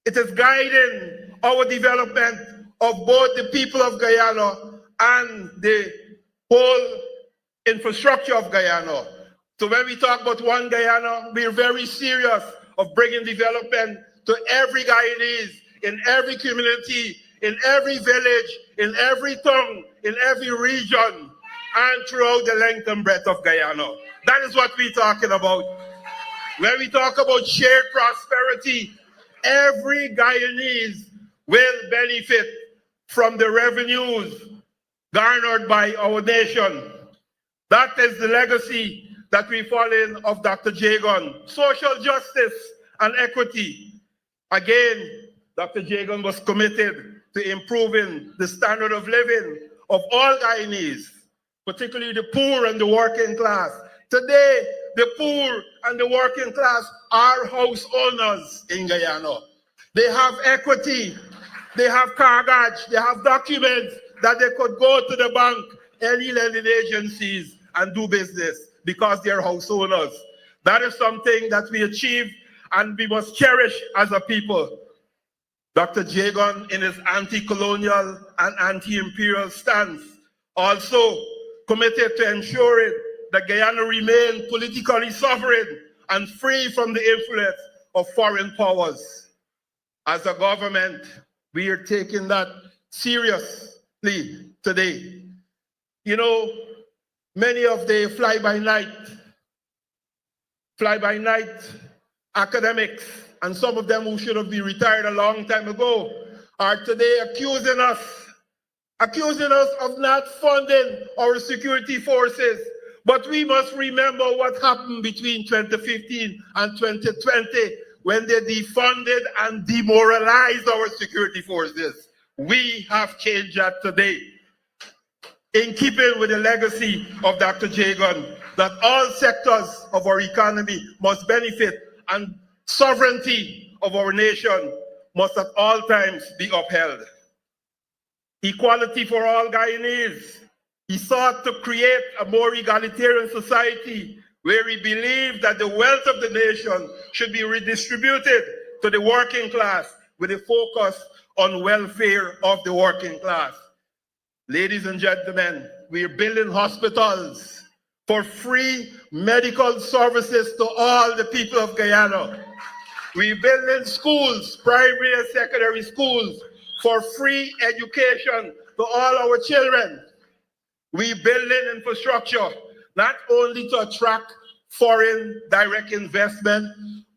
It is guiding our development of both the people of Guyana and the whole infrastructure of Guyana. So when we talk about One Guyana, we're very serious of bringing development to every Guyanese, in every community, in every village, in every town, in every region, and throughout the length and breadth of Guyana. That is what we're talking about. When we talk about shared prosperity, every Guyanese will benefit from the revenues garnered by our nation. That is the legacy that we fall in of Dr. Jagan. Social justice and equity. Again, Dr. Jagan was committed to improving the standard of living of all Guyanese, particularly the poor and the working class. Today, the poor and the working class are house owners in Guyana. They have equity, they have cargage, they have documents that they could go to the bank, any lending agencies, and do business because they're house owners. That is something that we achieve and we must cherish as a people. Dr. Jagan, in his anti-colonial and anti-imperial stance, also committed to ensuring that Guyana remain politically sovereign and free from the influence of foreign powers. As a government, we are taking that seriously today. Many of the fly-by-night academics, and some of them who should have been retired a long time ago, are today accusing us of not funding our security forces. But we must remember what happened between 2015 and 2020 when they defunded and demoralized our security forces. We have changed that today. In keeping with the legacy of Dr. Jagan, that all sectors of our economy must benefit and sovereignty of our nation must at all times be upheld. Equality for all Guyanese. He sought to create a more egalitarian society where he believed that the wealth of the nation should be redistributed to the working class, with a focus on welfare of the working class. Ladies and gentlemen, we're building hospitals for free medical services to all the people of Guyana. We're building schools, primary and secondary schools, for free education to all our children. We're building infrastructure, not only to attract foreign direct investment,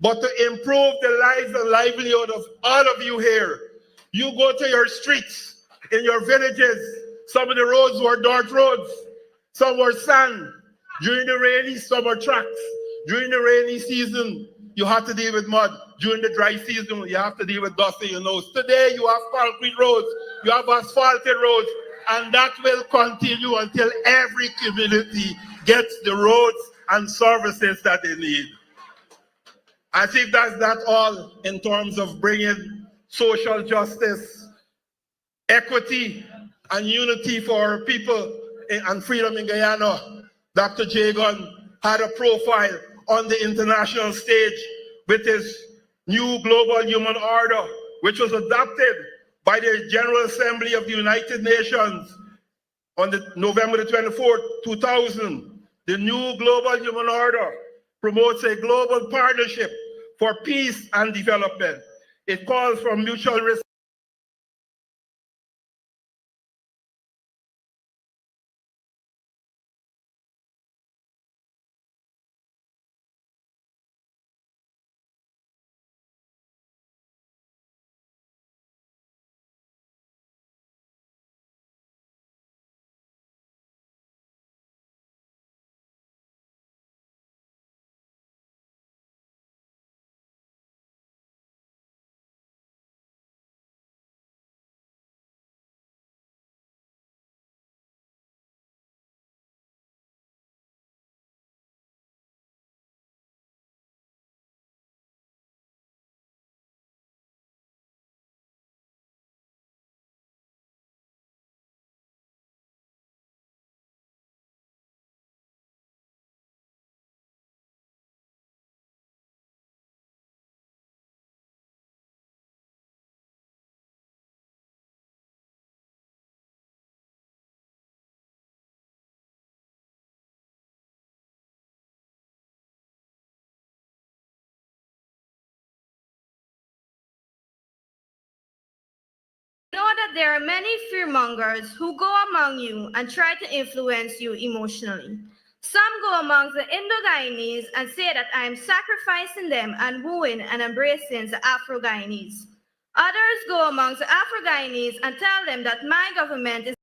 but to improve the lives and livelihood of all of you here. You go to your streets, in your villages, some of the roads were dirt roads, some were sand. During the rainy summer tracks, during the rainy season, you have to deal with mud. During the dry season, you have to deal with dust in your nose. Today, you have concrete roads, you have asphalted roads, and that will continue until every community gets the roads and services that they need. I think that's not all in terms of bringing social justice, equity, and unity for our people and freedom in Guyana. Dr. Jagan had a profile on the international stage with his new global human order, which was adopted by the General Assembly of the United Nations on November the 24th, 2000. The new global human order promotes a global partnership for peace and development. It calls for mutual respect. Know that there are many fearmongers who go among you and try to influence you emotionally. Some go amongst the Indo-Guyanese and say that I am sacrificing them and wooing and embracing the Afro-Guyanese. Others go amongst the Afro-Guyanese and tell them that my government is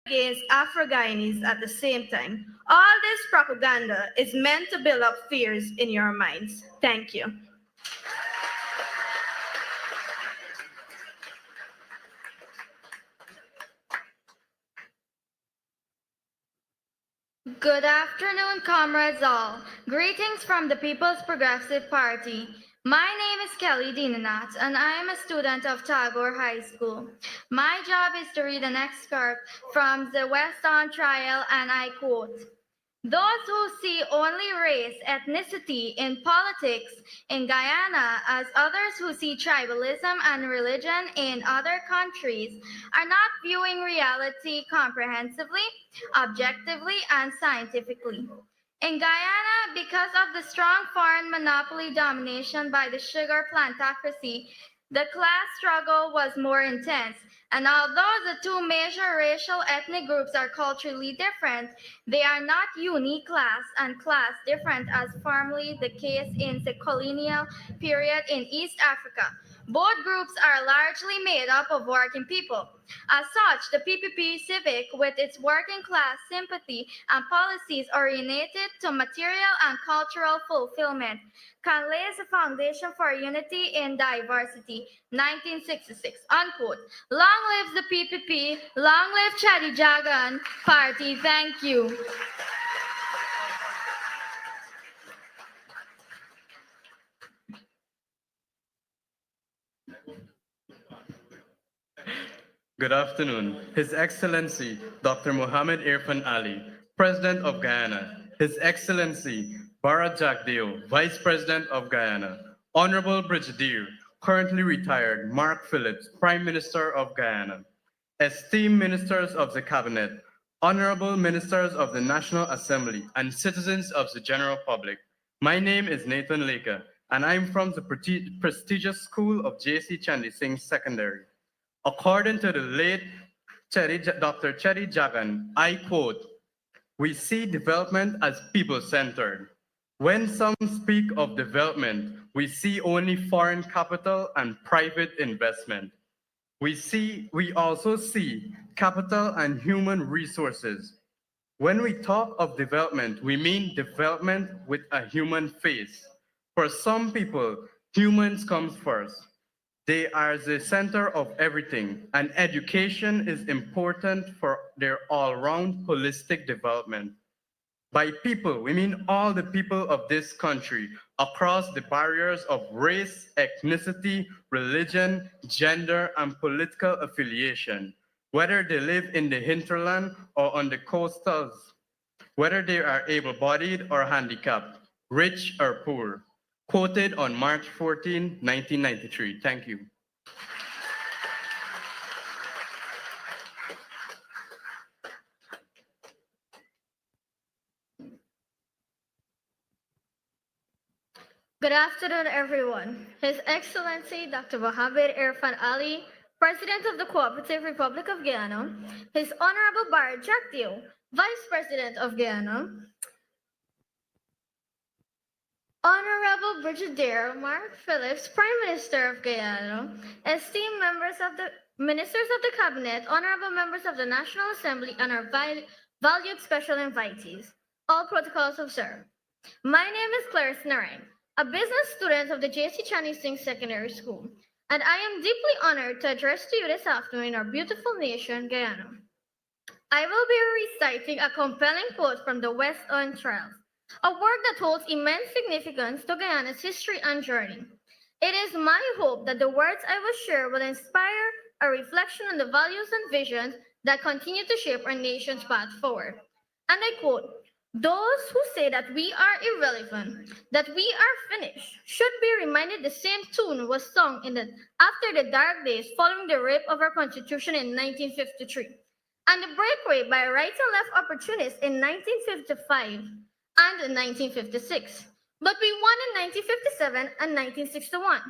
against Afro-Guyanese at the same time. All this propaganda is meant to build up fears in your minds. Thank you. Good afternoon, comrades all. Greetings from the People's Progressive Party. My name is Kelly Dinanat, and I am a student of Tagore High School. My job is to read an excerpt from the West on Trial, and I quote, "Those who see only race, ethnicity in politics in Guyana as others who see tribalism and religion in other countries are not viewing reality comprehensively, objectively, and scientifically. In Guyana, because of the strong foreign monopoly domination by the sugar plantocracy, the class struggle was more intense. And although the two major racial ethnic groups are culturally different, they are not unique class and class different as formerly the case in the colonial period in East Africa. Both groups are largely made up of working people. As such, the PPP Civic, with its working class sympathy and policies oriented to material and cultural fulfillment, can lay the foundation for unity in diversity. 1966, unquote. Long live the PPP, long live Cheddi Jagan Party. Thank you. Good afternoon. His Excellency Dr. Mohamed Irfan Ali, President of Guyana. His Excellency Bara Jagdeo, Vice President of Guyana. Honorable Brigadier, currently retired Mark Phillips, Prime Minister of Guyana. Esteemed Ministers of the Cabinet, Honorable Ministers of the National Assembly, and citizens of the general public. My name is Nathan Leka, and I'm from the prestigious school of J.C. Chandy Singh Secondary. According to the late Dr. Cheddi Jagan, I quote, "We see development as people-centered. When some speak of development, we see only foreign capital and private investment. We also see capital and human resources. When we talk of development, we mean development with a human face. For some people, humans come first. They are the center of everything, and education is important for their all-round holistic development. By people, we mean all the people of this country across the barriers of race, ethnicity, religion, gender, and political affiliation, whether they live in the hinterland or on the coastals, whether they are able-bodied or handicapped, rich or poor." Quoted on March 14, 1993. Thank you. Good afternoon, everyone. His Excellency Dr. Mohamed Irfan Ali, President of the Cooperative Republic of Guyana, His Honorable Bara Jagdeo, Vice President of Guyana, Honorable Brigadier Mark Phillips, Prime Minister of Guyana, esteemed Ministers of the Cabinet, honorable members of the National Assembly, and our valued special invitees, all protocols observed. My name is Clarice Narang, a business student of the J.C. Chandy Singh Secondary School, and I am deeply honored to address to you this afternoon in our beautiful nation, Guyana. I will be reciting a compelling quote from the West on Trials, a work that holds immense significance to Guyana's history and journey. It is my hope that the words I will share will inspire a reflection on the values and visions that continue to shape our nation's path forward. And I quote, "Those who say that we are irrelevant, that we are finished, should be reminded the same tune was sung after the dark days following the rape of our Constitution in 1953, and the breakaway by right and left opportunists in 1955 and in 1956. But we won in 1957 and 1961.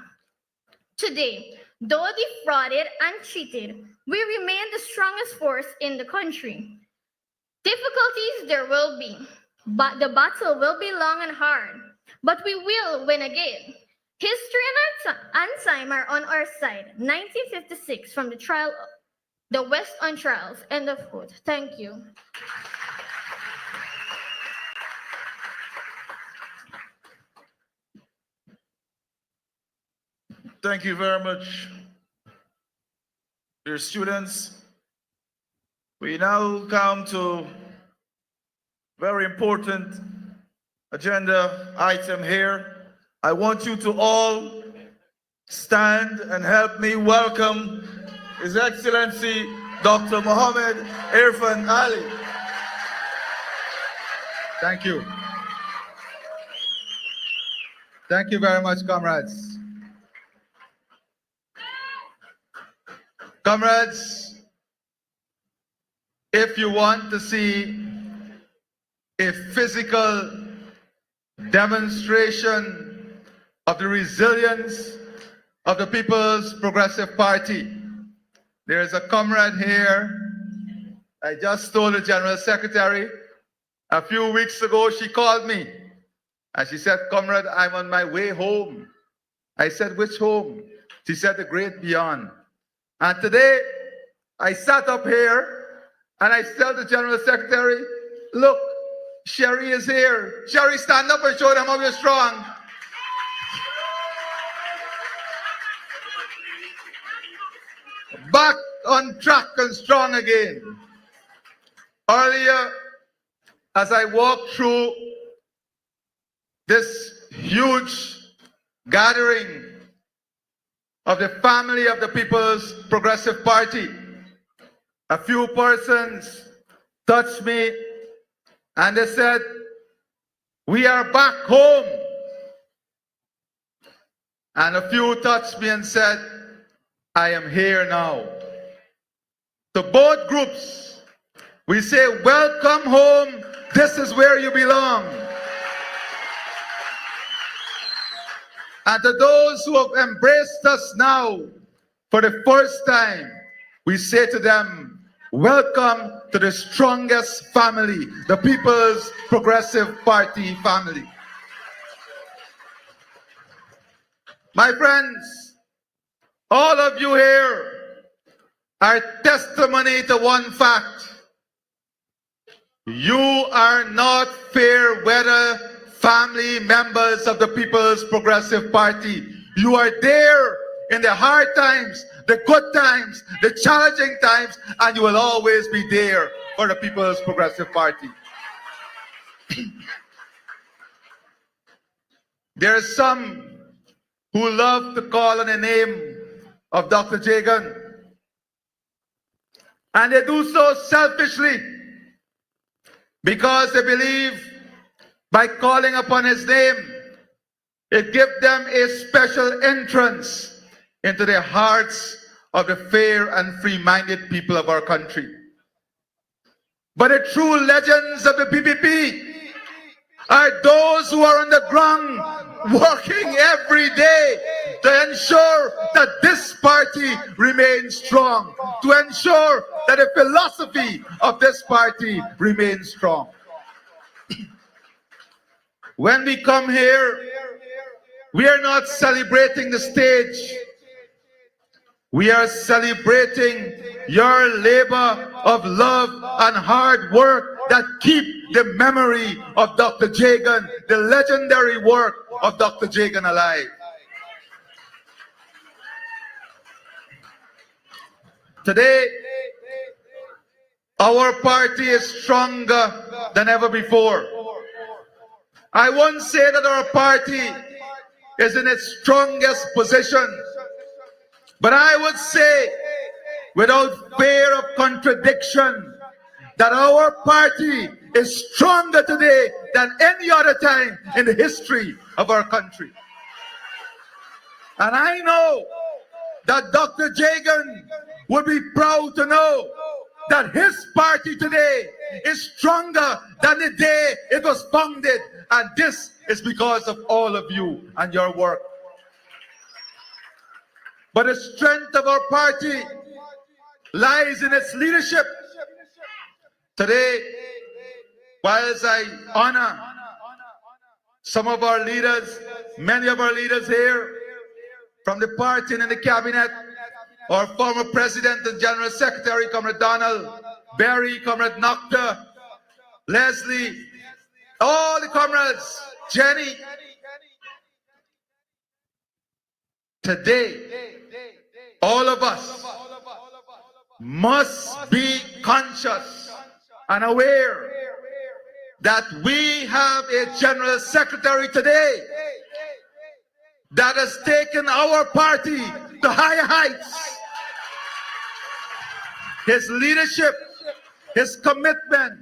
Today, though defrauded and cheated, we remain the strongest force in the country. Difficulties there will be, but the battle will be long and hard, but we will win again. History and time are on our side. 1956 from the trial the West on trials. End of quote. Thank you. Thank you very much, dear students. We now come to very important agenda item here. I want you to all stand and help me welcome His Excellency Dr. Mohamed Irfan Ali. Thank you. Thank you very much, comrades. Comrades, if you want to see a physical demonstration of the resilience of the People's Progressive Party, there is a comrade here. I just told the General Secretary a few weeks ago, she called me and she said, "Comrade, I'm on my way home." I said, "Which home?" She said, "The great beyond." And today, I sat up here and I tell the General Secretary, "Look, Sherry is here. Sherry, stand up and show them how you're strong." Back on track and strong again. Earlier, as I walked through this huge gathering of the family of the People's Progressive Party, a few persons touched me and they said, "We are back home." And a few touched me and said, "I am here now." To both groups, we say, "Welcome home. This is where you belong." And to those who have embraced us now for the first time, we say to them, "Welcome to the strongest family, the People's Progressive Party family." My friends, all of you here are testimony to one fact. You are not fair weather family members of the People's Progressive Party. You are there in the hard times, the good times, the challenging times, and you will always be there for the People's Progressive Party. There are some who love to call on the name of Dr. Jagan, and they do so selfishly because they believe by calling upon his name, it gives them a special entrance into the hearts of the fair and free-minded people of our country. But the true legends of the PPP are those who are on the ground working every day to ensure that this party remains strong, to ensure that the philosophy of this party remains strong. When we come here, we are not celebrating the stage. We are celebrating your labor of love and hard work that keep the memory of Dr. Jagan, the legendary work of Dr. Jagan alive. Today, our party is stronger than ever before. I won't say that our party is in its strongest position, but I would say, without fear of contradiction, that our party is stronger today than any other time in the history of our country. And I know that Dr. Jagan would be proud to know that his party today is stronger than the day it was founded. And this is because of all of you and your work. But the strength of our party lies in its leadership. Today, whilst I honor some of our leaders, many of our leaders here from the party and in the cabinet, our former President and General Secretary, Comrade Donald, Barry, Comrade Nocta, Leslie, all the comrades, Jenny. Today, all of us must be conscious and aware that we have a General Secretary today that has taken our party to higher heights. His leadership, his commitment,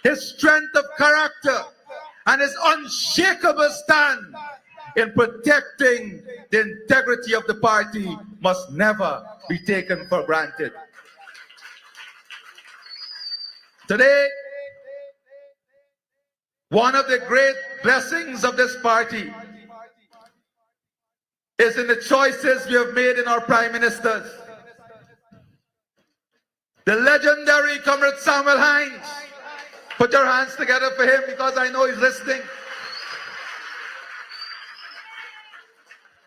his strength of character, and his unshakable stand in protecting the integrity of the party must never be taken for granted. Today, one of the great blessings of this party is in the choices we have made in our prime ministers. The legendary Comrade Samuel Hines. Put your hands together for him because I know he's listening.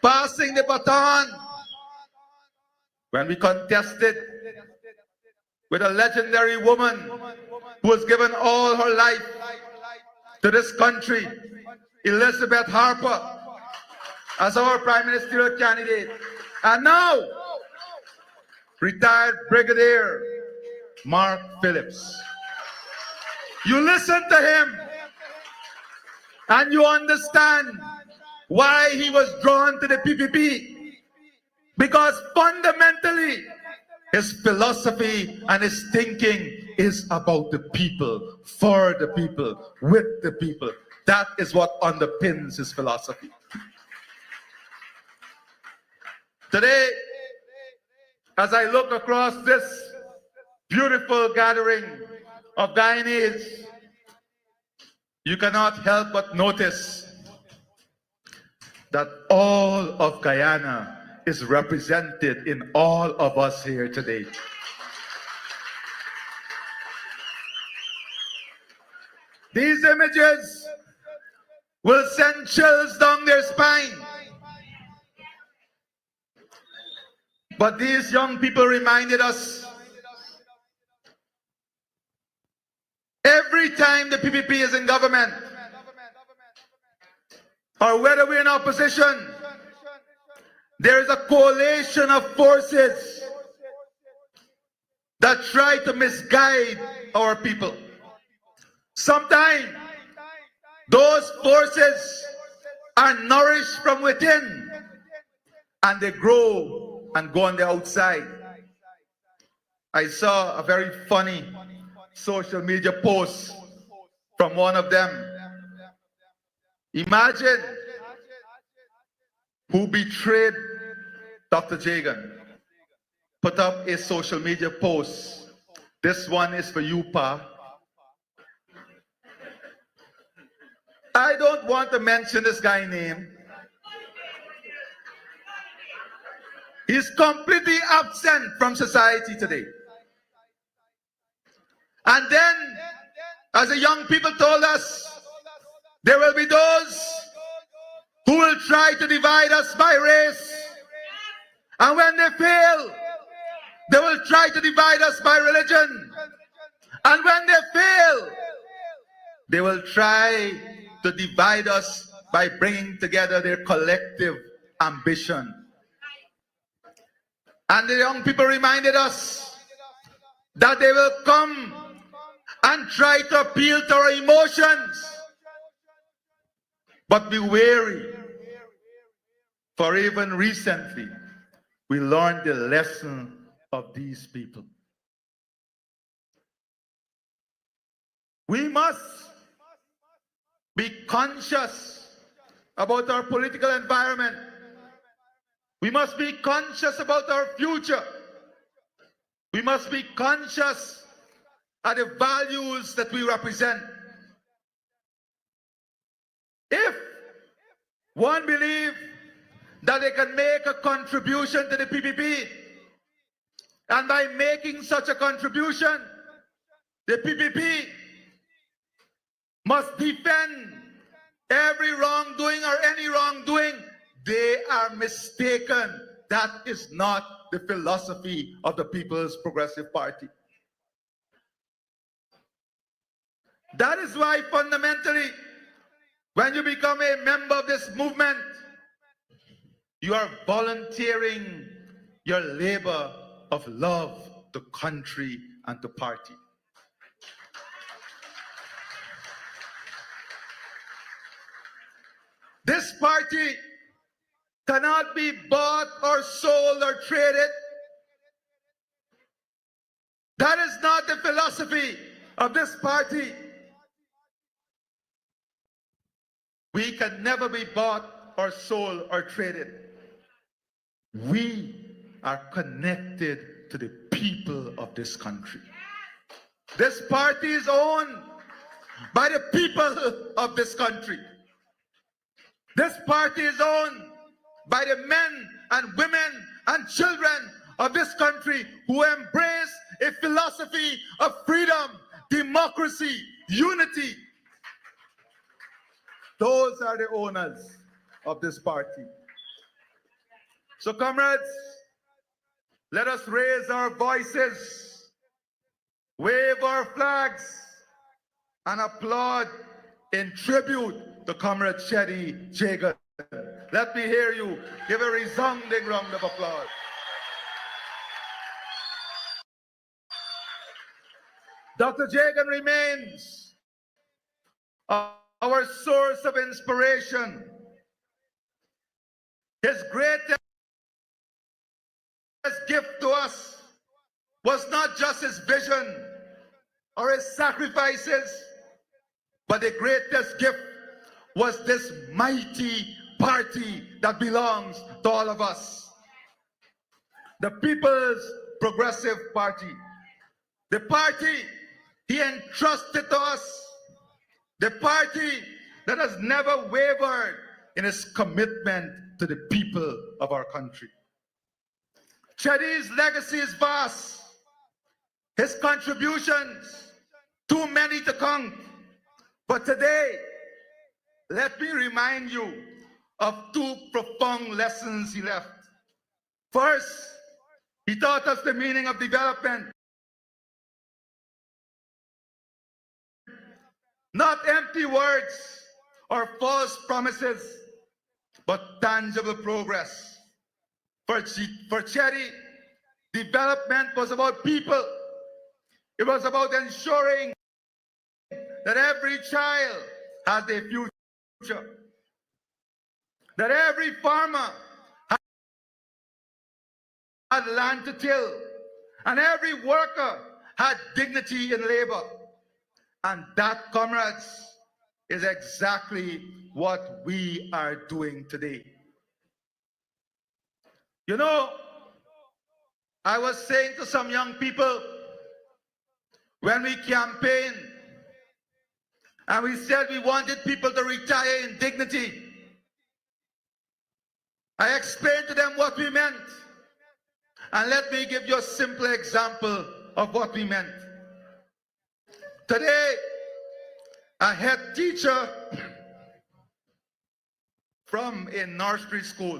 Passing the baton when we contested with a legendary woman who has given all her life to this country, Elizabeth Harper, as our prime ministerial candidate. And now, retired Brigadier Mark Phillips. You listen to him and you understand why he was drawn to the PPP. Because fundamentally, his philosophy and his thinking is about the people, for the people, with the people. That is what underpins his philosophy. Today, as I look across this beautiful gathering of Guyanese, you cannot help but notice that all of Guyana is represented in all of us here today. These images will send chills down their spine. But these young people reminded us every time the PPP is in government, or whether we're in opposition, there is a coalition of forces that try to misguide our people. Sometimes those forces are nourished from within and they grow and go on the outside. I saw a very funny social media post from one of them. Imagine who betrayed Dr. Jagan. Put up a social media post. This one is for you, Pa. I don't want to mention this guy's name. He's completely absent from society today. And then, as the young people told us, there will be those who will try to divide us by race. And when they fail, they will try to divide us by religion. And when they fail, they will try to divide us by bringing together their collective ambition. And the young people reminded us that they will come and try to appeal to our emotions. But be wary, for even recently, we learned the lesson of these people. We must be conscious about our political environment. We must be conscious about our future. We must be conscious of the values that we represent. If one believes that they can make a contribution to the PPP, and by making such a contribution, the PPP must defend every wrongdoing or any wrongdoing, they are mistaken that is not the philosophy of the People's Progressive Party. That is why fundamentally, when you become a member of this movement, you are volunteering your labor of love to country and to party. This party cannot be bought or sold or traded. That is not the philosophy of this party. We can never be bought or sold or traded. We are connected to the people of this country. This party is owned by the people of this country. This party is owned by the men and women and children of this country who embrace a philosophy of freedom, democracy, unity. Those are the owners of this party. So comrades, let us raise our voices, wave our flags, and applaud in tribute to Comrade Cheddi Jagan. Let me hear you. Give a resounding round of applause. Dr. Jagan remains our source of inspiration. His greatest gift to us was not just his vision or his sacrifices, but the greatest gift was this mighty party that belongs to all of us. The People's Progressive Party. The party he entrusted to us. The party that has never wavered in its commitment to the people of our country. Cheddi's legacy is vast. His contributions, too many to count. But today, let me remind you of two profound lessons he left. First, he taught us the meaning of development. Not empty words or false promises, but tangible progress. For Cheddi, development was about people. It was about ensuring that every child has a future, that every farmer had land to till, and every worker had dignity in labor. And that, comrades, is exactly what we are doing today. You know, I was saying to some young people when we campaigned and we said we wanted people to retire in dignity, I explained to them what we meant. And let me give you a simple example of what we meant. Today, a head teacher from a nursery school,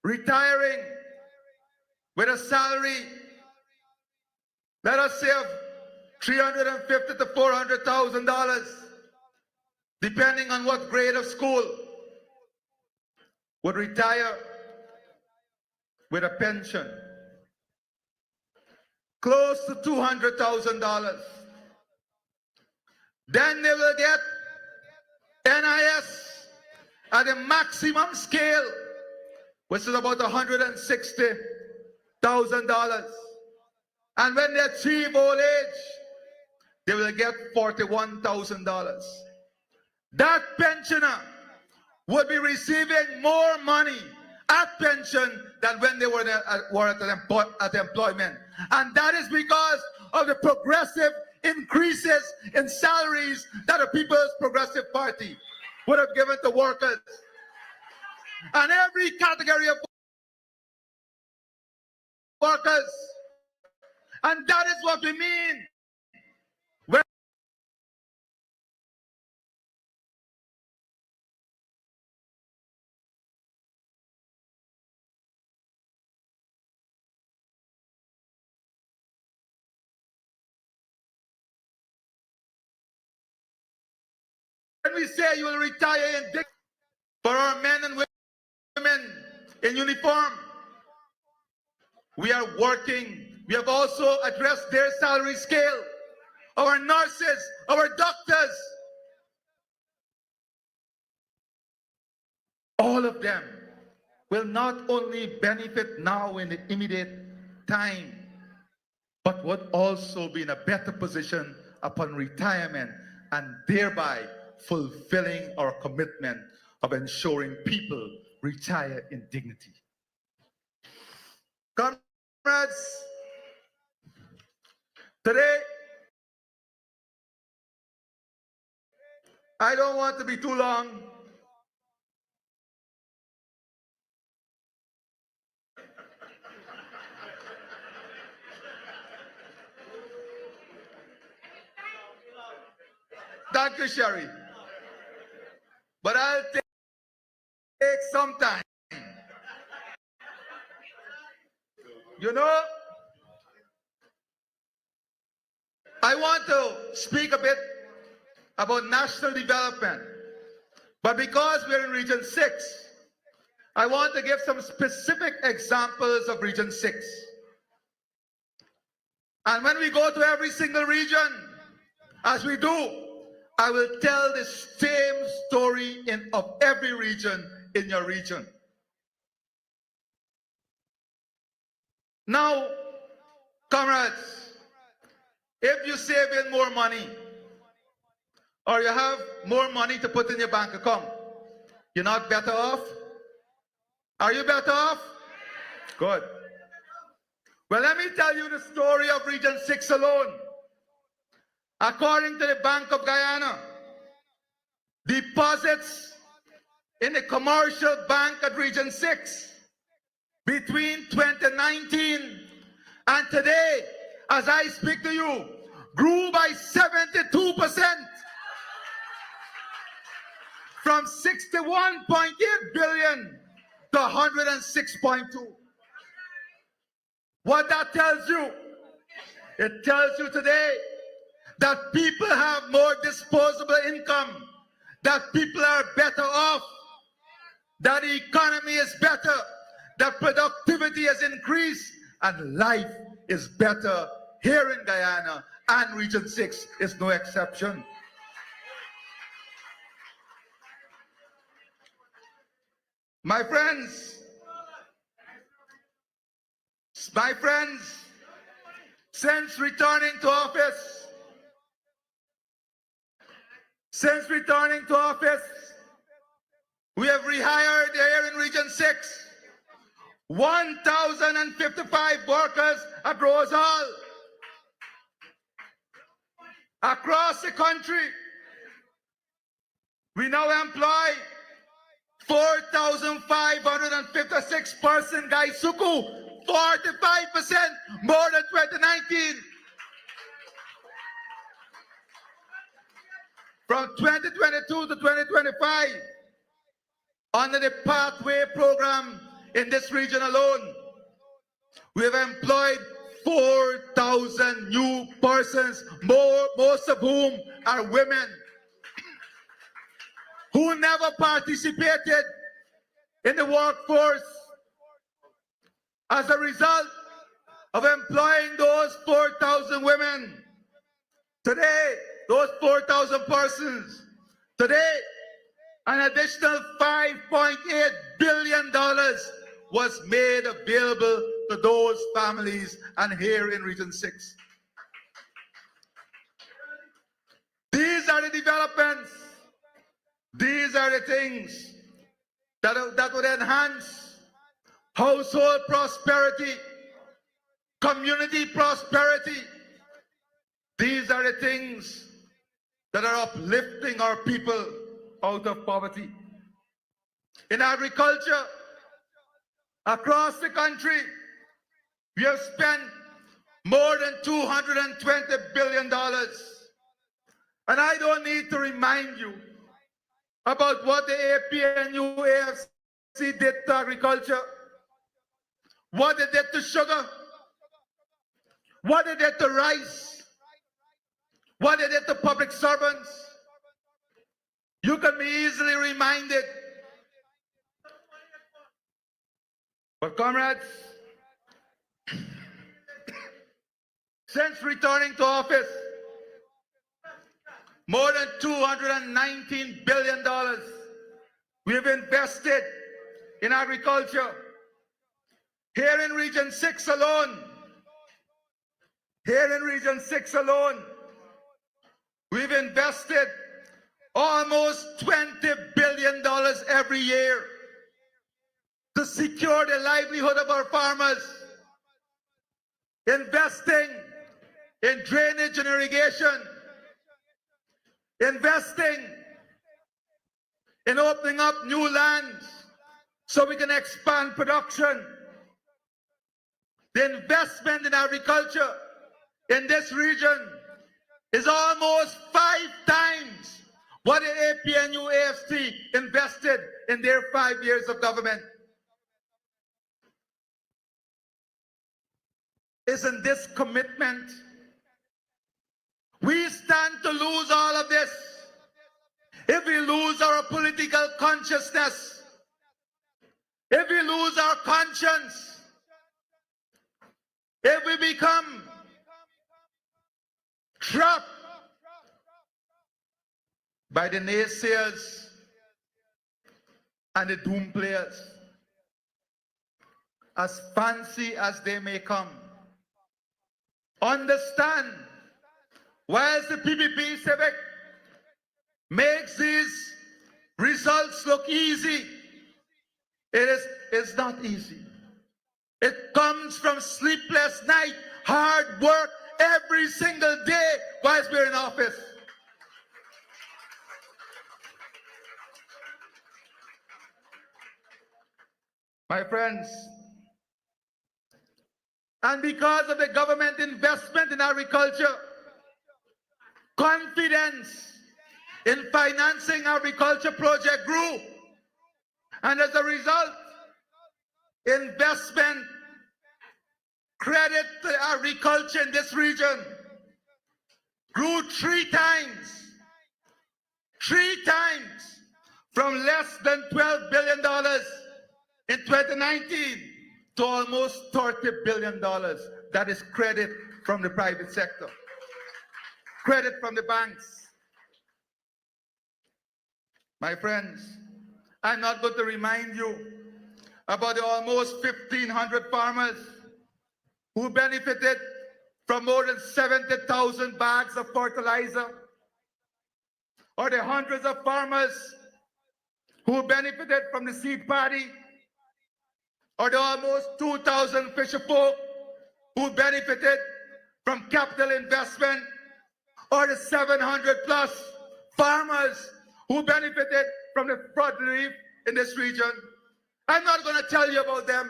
retiring with a salary, let us say of $350,000 to $400,000, depending on what grade of school, would retire with a pension close to $200,000. Then they will get NIS at the maximum scale, which is about $160,000. And when they achieve old age, they will get $41,000. That pensioner would be receiving more money at pension than when they were at employment. And that is because of the progressive increases in salaries that the People's Progressive Party would have given to workers. And every category of workers. And that is what we mean we say you will retire in dignity for our men and women in uniform, we are working. We have also addressed their salary scale. Our nurses, our doctors, all of them will not only benefit now in the immediate time, but would also be in a better position upon retirement and thereby fulfilling our commitment of ensuring people retire in dignity. Comrades, today, I don't want to be too long. Thank you, Sherry. But I'll take some time. You know, I want to speak a bit about national development. But because we're in Region 6, I want to give some specific examples of Region 6. And when we go to every single region, as we do, I will tell the same story of every region in your region. Now, comrades, if you save in more money, or you have more money to put in your bank account, you're not better off? Are you better off? Good. Well, let me tell you the story of Region 6 alone. According to the Bank of Guyana, deposits in the commercial bank at Region 6 between 2019 and today, as I speak to you, grew by 72%. From 61.8 billion to 106.2. What that tells you? It tells you today that people have more disposable income, that people are better off, that the economy is better, that productivity has increased, and life is better here in Guyana, and Region 6 is no exception. My friends, since returning to office, we have rehired here in Region 6 1,055 workers at Rose Hall. Across the country, we now employ 4,556 persons, Gaisuku, 45% more than 2019. From 2022 to 2025, under the Pathway program in this region alone, we have employed 4,000 new persons, most of whom are women, who never participated in the workforce. As a result of employing those 4,000 women, today, those 4,000 persons, today, an additional $5.8 billion was made available to those families and here in Region 6. These are the developments. These are the things that would enhance household prosperity, community prosperity. These are the things that are uplifting our people out of poverty. In agriculture, across the country, we have spent more than $220 billion. And I don't need to remind you about what the A.P.N.U, A.F.C did to agriculture, what they did to sugar, what they did to rice, what they did to public servants. You can be easily reminded. But comrades, since returning to office, more than $219 billion we have invested in agriculture. Here in Region 6 alone, we've invested almost $20 billion every year to secure the livelihood of our farmers, investing in drainage and irrigation, investing in opening up new lands so we can expand production. The investment in agriculture in this region is almost 5 times what the A.P.N.U, A.F.C invested in their 5 years of government. Isn't this commitment? We stand to lose all of this if we lose our political consciousness, if we lose our conscience, if we become trapped by the naysayers and the doom players, as fancy as they may come. Understand, whilst the PPP civic makes these results look easy, it's not easy. It comes from sleepless night, hard work every single day whilst we're in office. My friends, and because of the government investment in agriculture, confidence in financing agriculture project grew. And as a result, investment credit to agriculture in this region grew 3 times, from less than $12 billion in 2019 to almost $30 billion. That is credit from the private sector, credit from the banks. My friends, I'm not going to remind you about the almost 1,500 farmers who benefited from more than 70,000 bags of fertilizer, or the hundreds of farmers who benefited from the seed paddy, or the almost 2,000 fisher folk who benefited from capital investment, or the 700 plus farmers who benefited from the flood relief in this region. I'm not going to tell you about them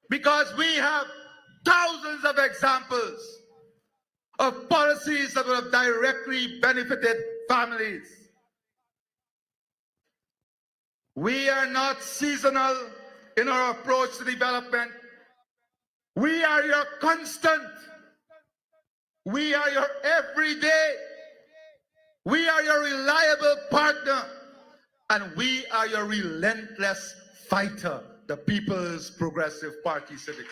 because we have thousands of examples of policies that would have directly benefited families. We are not seasonal in our approach to development. We are your constant. We are your everyday. We are your reliable partner. And we are your relentless fighter, the People's Progressive Party Civic.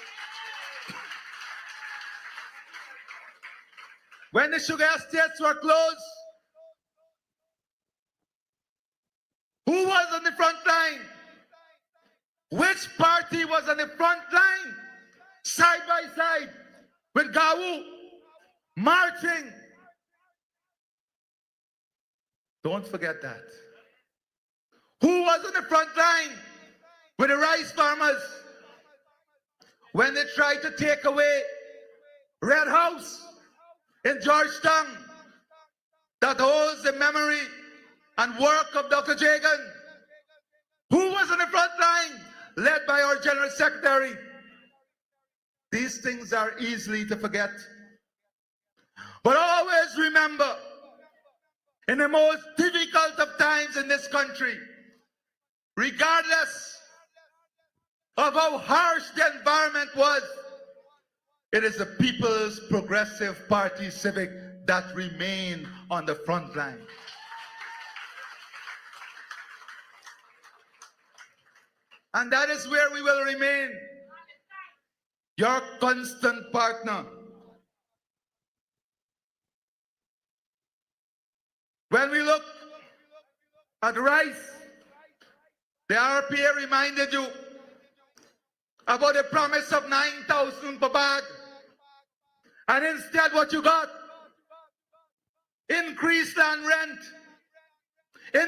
When the sugar estates were closed, who was on the front line? Which party was on the front line? Side by side with Gawu, marching. Don't forget that. Who was on the front line with the rice farmers when they tried to take away Red House in Georgetown that holds the memory and work of Dr. Jagan? Who was on the front line, led by our General Secretary? These things are easily to forget. But always remember, in the most difficult of times in this country, regardless of how harsh the environment was, it is the People's Progressive Party Civic that remain on the front line. And that is where we will remain, your constant partner. When we look at rice, the RPA reminded you about the promise of 9,000 per bag. And instead what you got, increased land rent,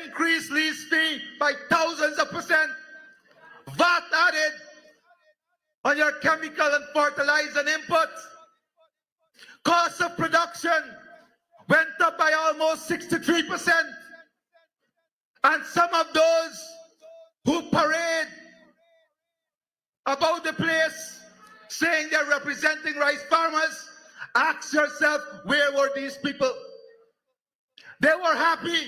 increased lease fee by thousands of percent, VAT added on your chemical and fertilizer and inputs. Cost of production went up by almost 63%. And some of those who parade about the place saying they're representing rice farmers, ask yourself, where were these people? They were happy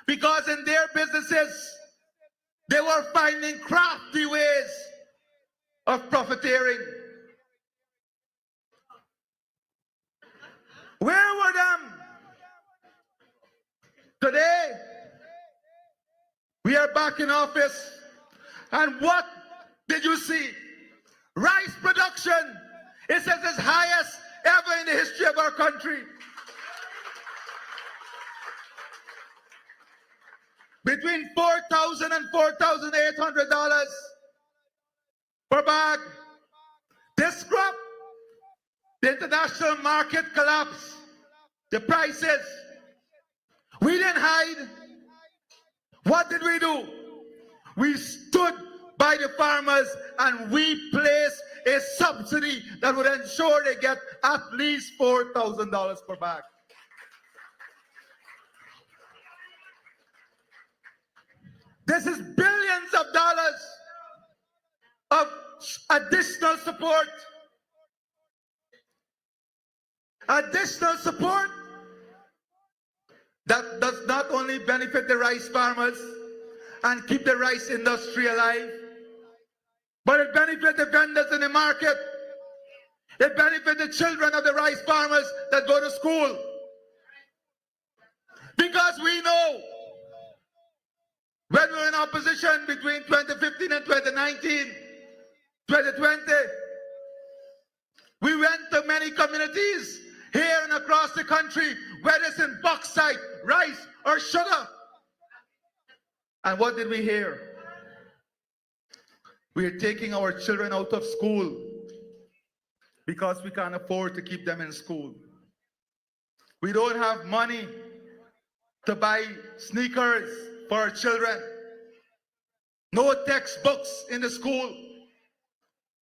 because in their businesses, they were finding crafty ways of profiteering. Where were them? Today, we are back in office, and what did you see? Rice production is at its highest ever in the history of our country. Between $4,000 and $4,800 per bag. This crop, the international market collapsed. The prices. We didn't hide. What did we do? We stood by the farmers and we placed a subsidy that would ensure they get at least $4,000 per bag. This is billions of dollars of additional support. Additional support that does not only benefit the rice farmers and keep the rice industry alive, but it benefits the vendors in the market. It benefits the children of the rice farmers that go to school. Because we know when we were in opposition between 2015 and 2019, 2020, we went to many communities here and across the country, whether it's in bauxite, rice, or sugar. And what did we hear? We are taking our children out of school because we can't afford to keep them in school. We don't have money to buy sneakers for our children. No textbooks in the school.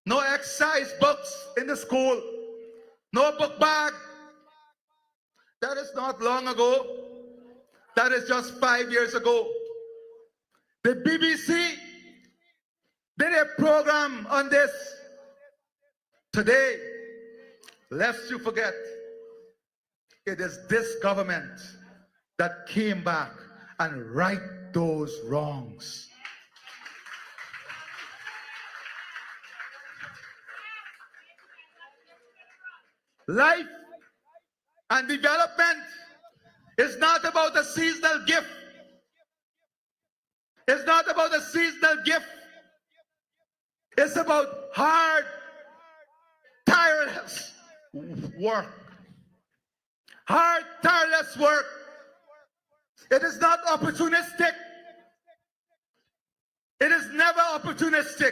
No exercise books in the school. No book bag. That is not long ago. That is just 5 years ago. The BBC did a program on this. Today, lest you forget, it is this government that came back and right those wrongs. Life and development is not about a seasonal gift. It's not about a seasonal gift. It's about hard, tireless work. Hard, tireless work. It is not opportunistic. It is never opportunistic.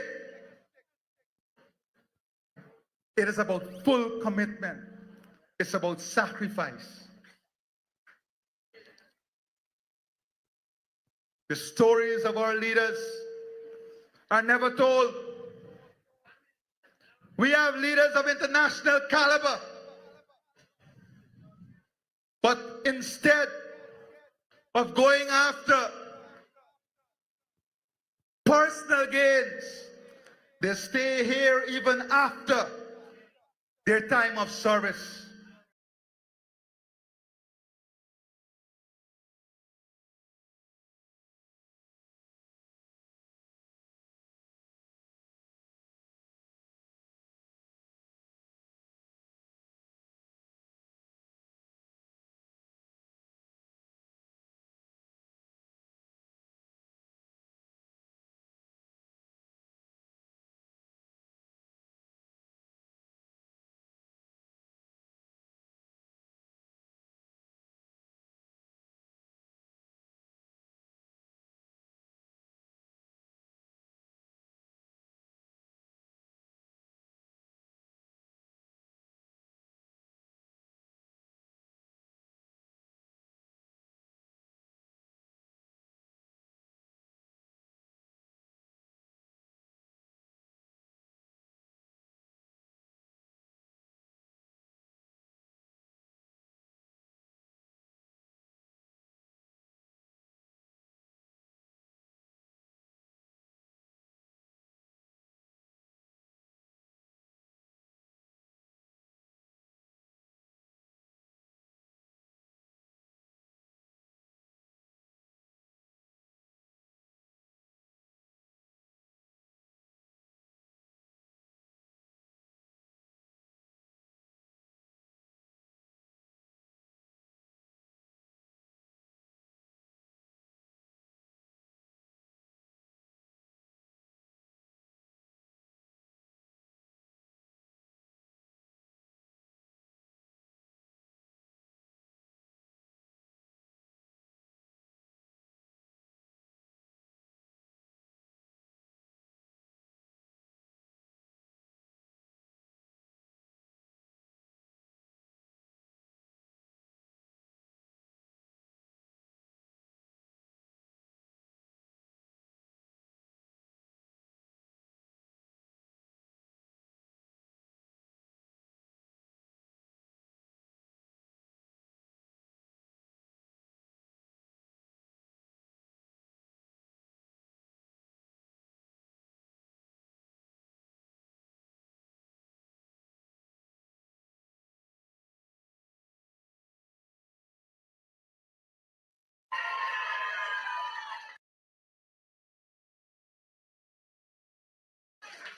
It is about full commitment. It's about sacrifice. The stories of our leaders are never told. We have leaders of international caliber. But instead of going after personal gains, they stay here even after their time of service.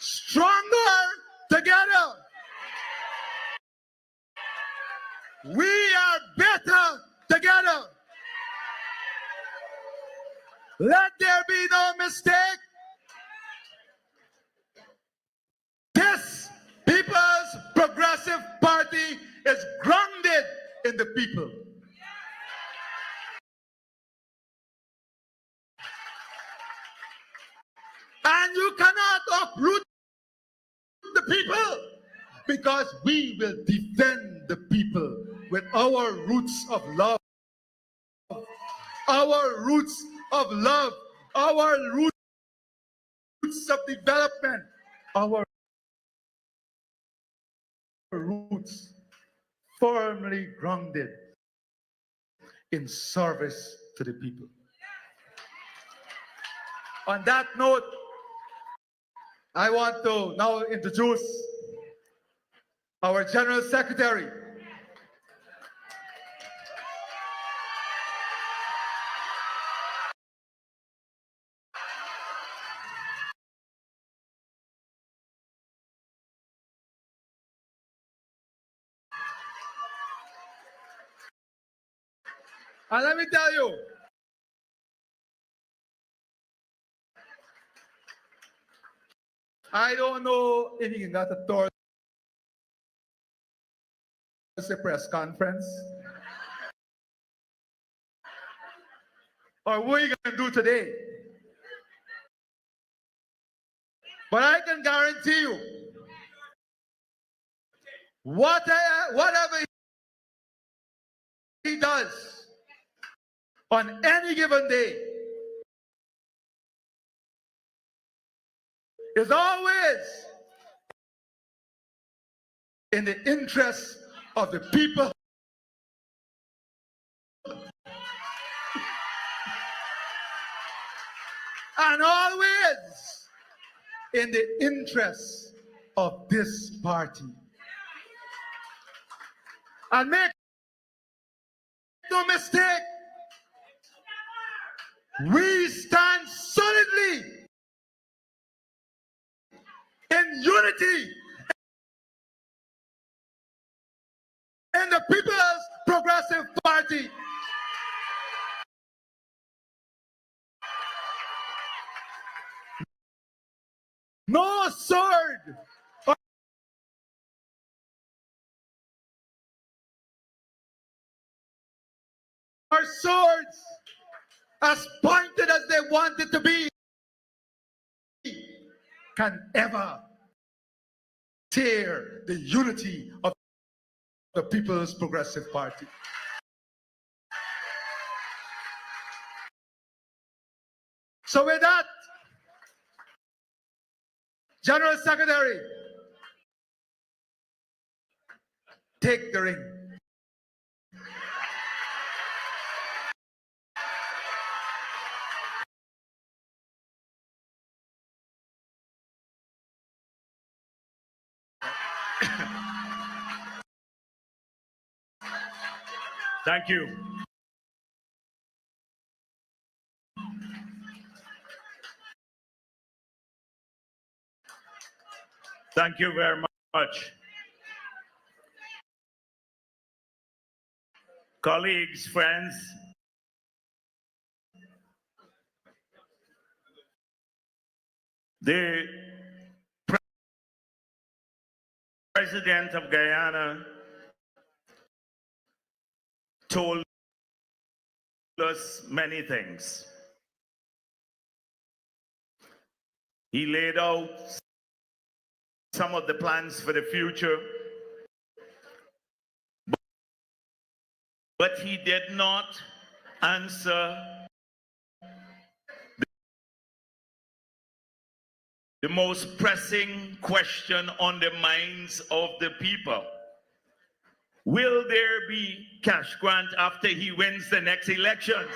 Stronger together. We are better together. Let there be no mistake. This People's Progressive Party is grounded in the people. And you cannot uproot the people, because we will defend the people with our roots of love. Our roots of love, our roots of development, our roots firmly grounded in service to the people. On that note, I want to now introduce our General Secretary. And let me tell you, I don't know if you got a Thursday press conference, or what are you going to do today? But I can guarantee you, whatever he does on any given day is always in the interest of the people and always in the interest of this party. And make no mistake, we stand solidly in unity in the People's Progressive Party. No sword or swords, as pointed as they want it to be, can ever tear the unity of the People's Progressive Party. So with that, General Secretary, take the ring. Thank you. Thank you very much. Colleagues, friends, the President of Guyana told us many things. He laid out some of the plans for the future, but he did not answer the most pressing question on the minds of the people. Will there be cash grant after he wins the next elections?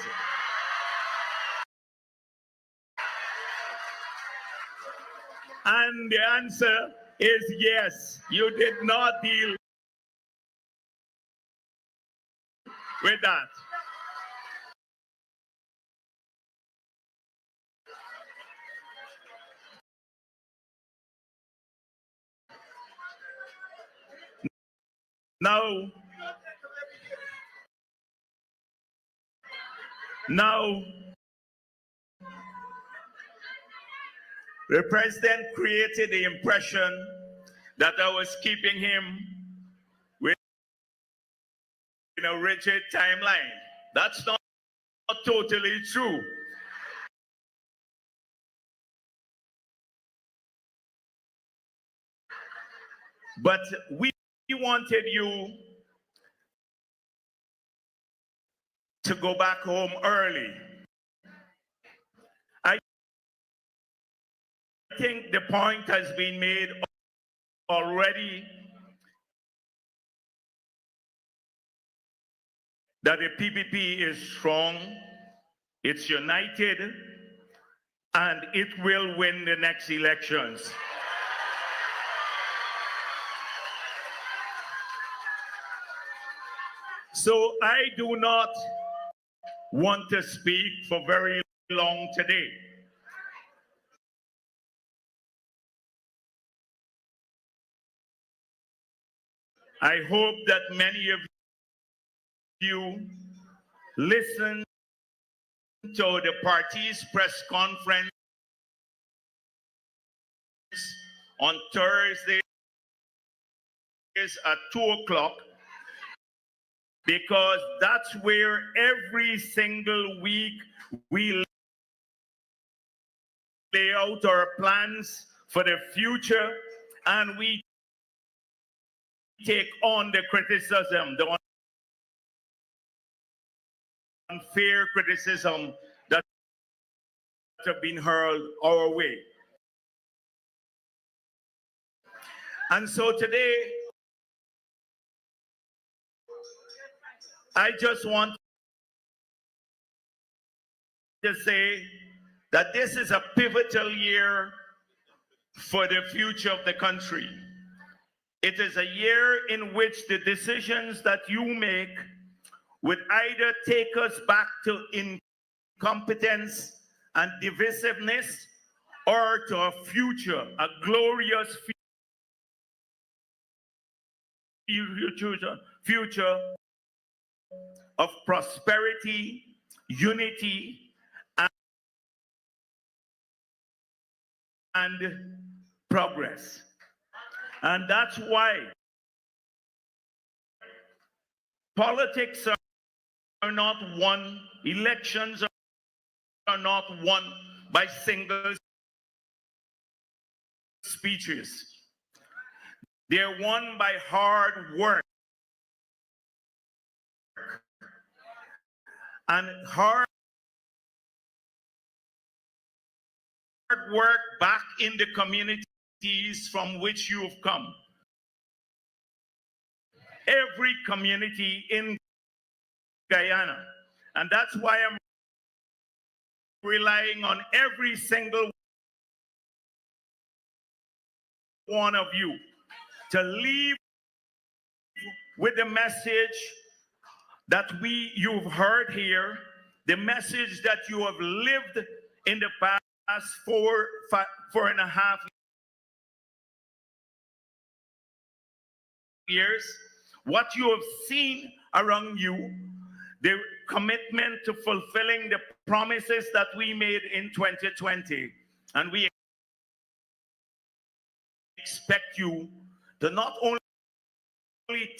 And the answer is yes. You did not deal with that. Now, the president created the impression that I was keeping him with a rigid timeline. That's not totally true. But we wanted you to go back home early. I think the point has been made already that the PPP is strong, it's united, and it will win the next elections. So I do not want to speak for very long today. I hope that many of you listen to the party's press conference on Thursdays at 2 o'clock, because that's where every single week we lay out our plans for the future, and we take on the criticism, the unfair criticism that have been hurled our way. And so today, I just want to say that this is a pivotal year for the future of the country. It is a year in which the decisions that you make would either take us back to incompetence and divisiveness, or to a future, a glorious future of prosperity, unity, and progress. And that's why politics are not won, elections are not won by single speeches. They're won by hard work. And hard work back in the communities from which you've come. Every community in Guyana. And that's why I'm relying on every single one of you to leave with the message that you've heard here, the message that you have lived in the past 4.5 years, what you have seen around you, the commitment to fulfilling the promises that we made in 2020. And we expect you to not only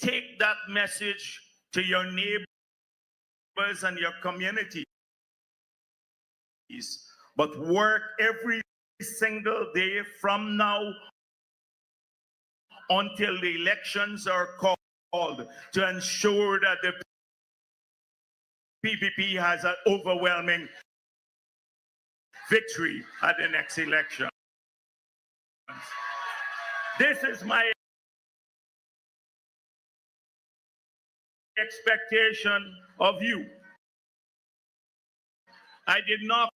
take that message to your neighbors and your communities, but work every single day from now until the elections are called to ensure that the PPP has an overwhelming victory at the next election. This is my expectation of you. I did not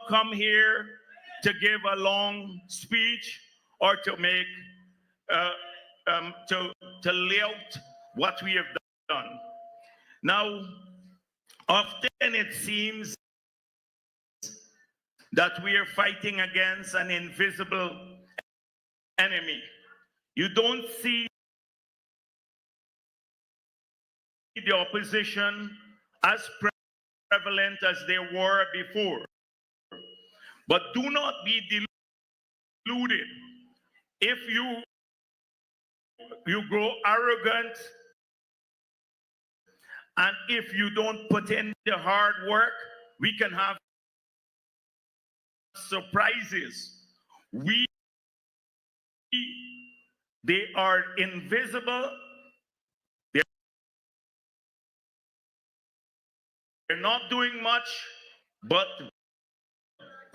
come here to give a long speech or to make to lay out what we have done. Now, often it seems that we are fighting against an invisible enemy. You don't see the opposition as prevalent as they were before. But do not be deluded. If you grow arrogant, and if you don't put in the hard work, we can have surprises. They are invisible. They're not doing much, but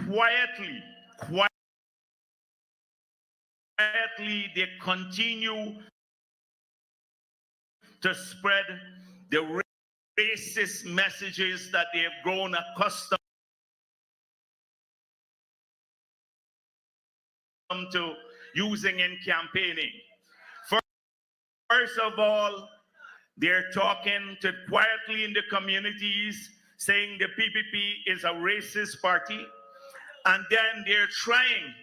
quietly, they continue to spread the racist messages that they have grown accustomed to using in campaigning. First of all, they're talking to quietly in the communities, saying the PPP is a racist party, and then they're trying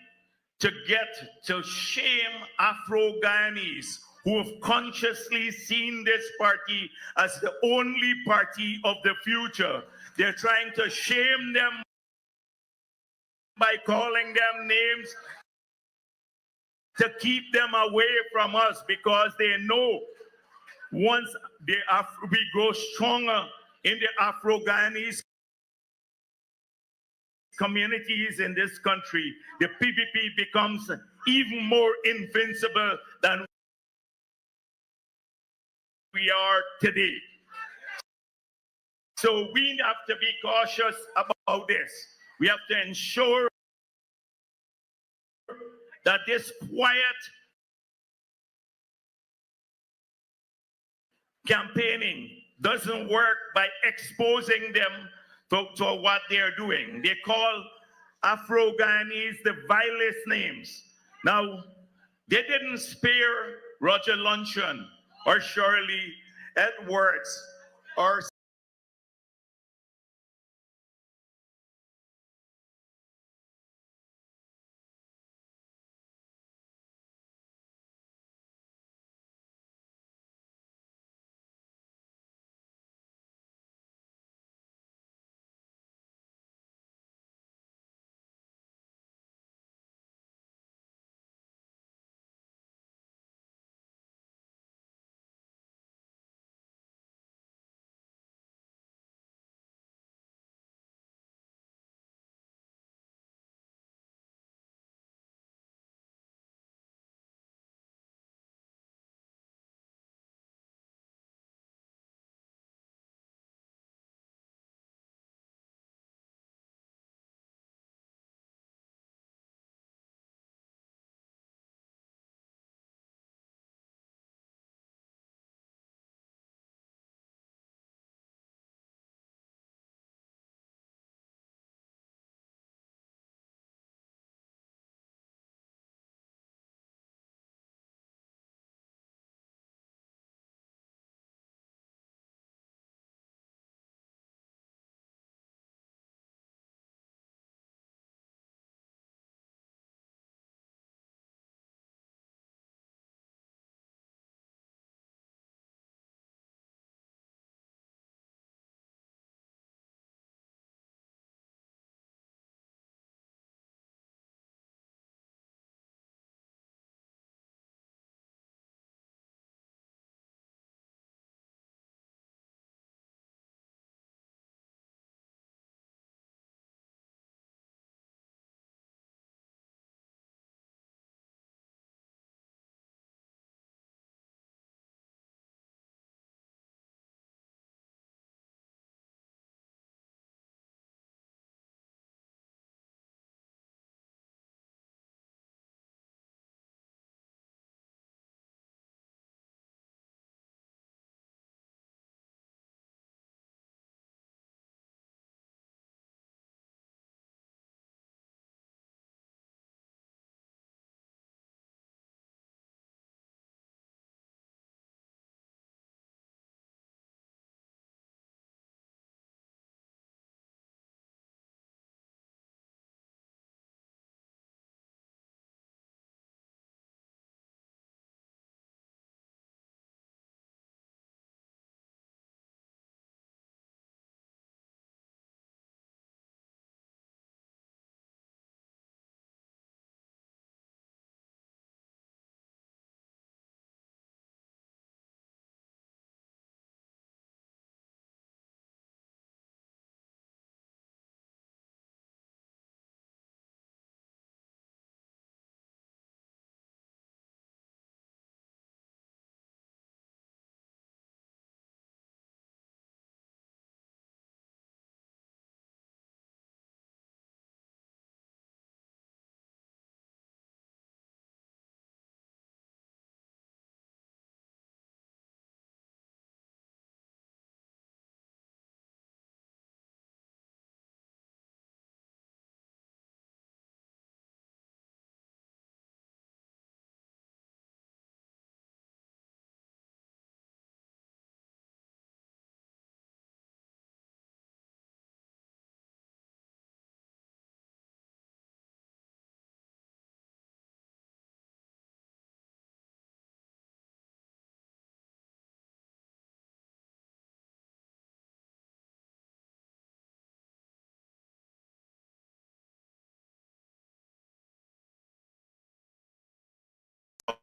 to get to shame Afro-Guyanese who have consciously seen this party as the only party of the future. They're trying to shame them by calling them names to keep them away from us, because they know once we grow stronger in the Afro-Guyanese communities in this country, the PPP becomes even more invincible than we are today. So we have to be cautious about this. We have to ensure that this quiet campaigning doesn't work by exposing them to what they're doing. They call Afro-Guyanese the vilest names. Now, they didn't spare Roger Luncheon or Shirley Edwards or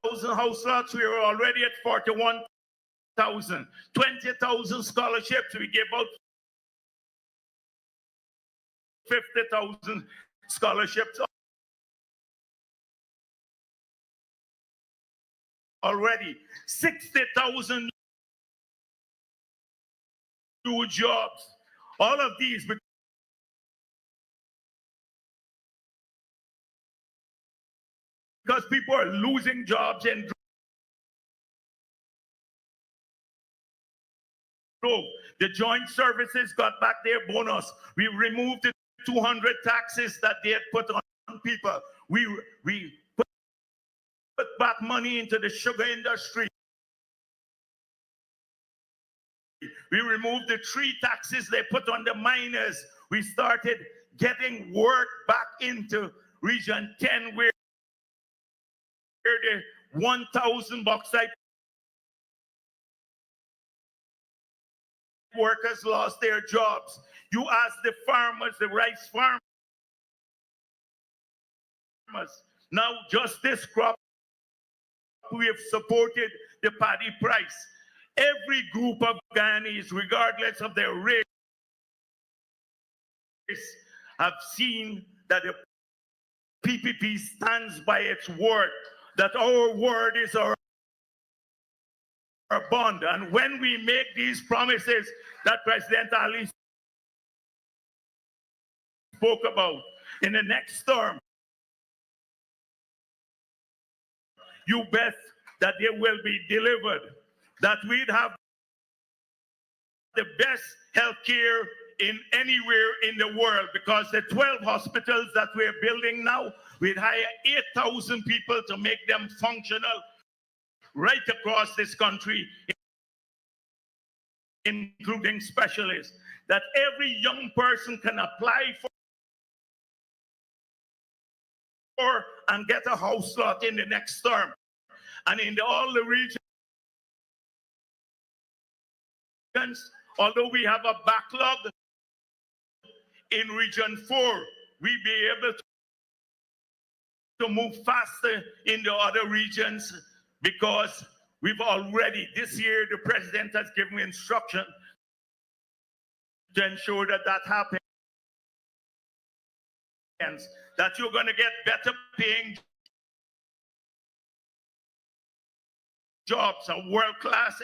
house lots, we are already at 41,000. 20,000 scholarships, we gave out 50,000 scholarships already. 60,000 new jobs. All of these because people are losing jobs and growth. The joint services got back their bonus. We removed the 200 taxes that they had put on people. We put back money into the sugar industry. We removed the 3 taxes they put on the miners. We started getting work back into Region 10 where the 1,000 bauxite workers lost their jobs. You ask the farmers, the rice farmers. Now, just this crop, we have supported the paddy price. Every group of Guyanese, regardless of their race, have seen that the PPP stands by its word, that our word is our bond. And when we make these promises that President Ali spoke about in the next term, you bet that they will be delivered, that we'd have the best health care in anywhere in the world, because the 12 hospitals that we're building now, we'd hire 8,000 people to make them functional right across this country, including specialists, that every young person can apply for and get a house lot in the next term. And in all the regions, although we have a backlog in Region 4, we be able to move faster in the other regions, because we've already, this year, the president has given instruction to ensure that that happens, that you're going to get better paying jobs, a world-class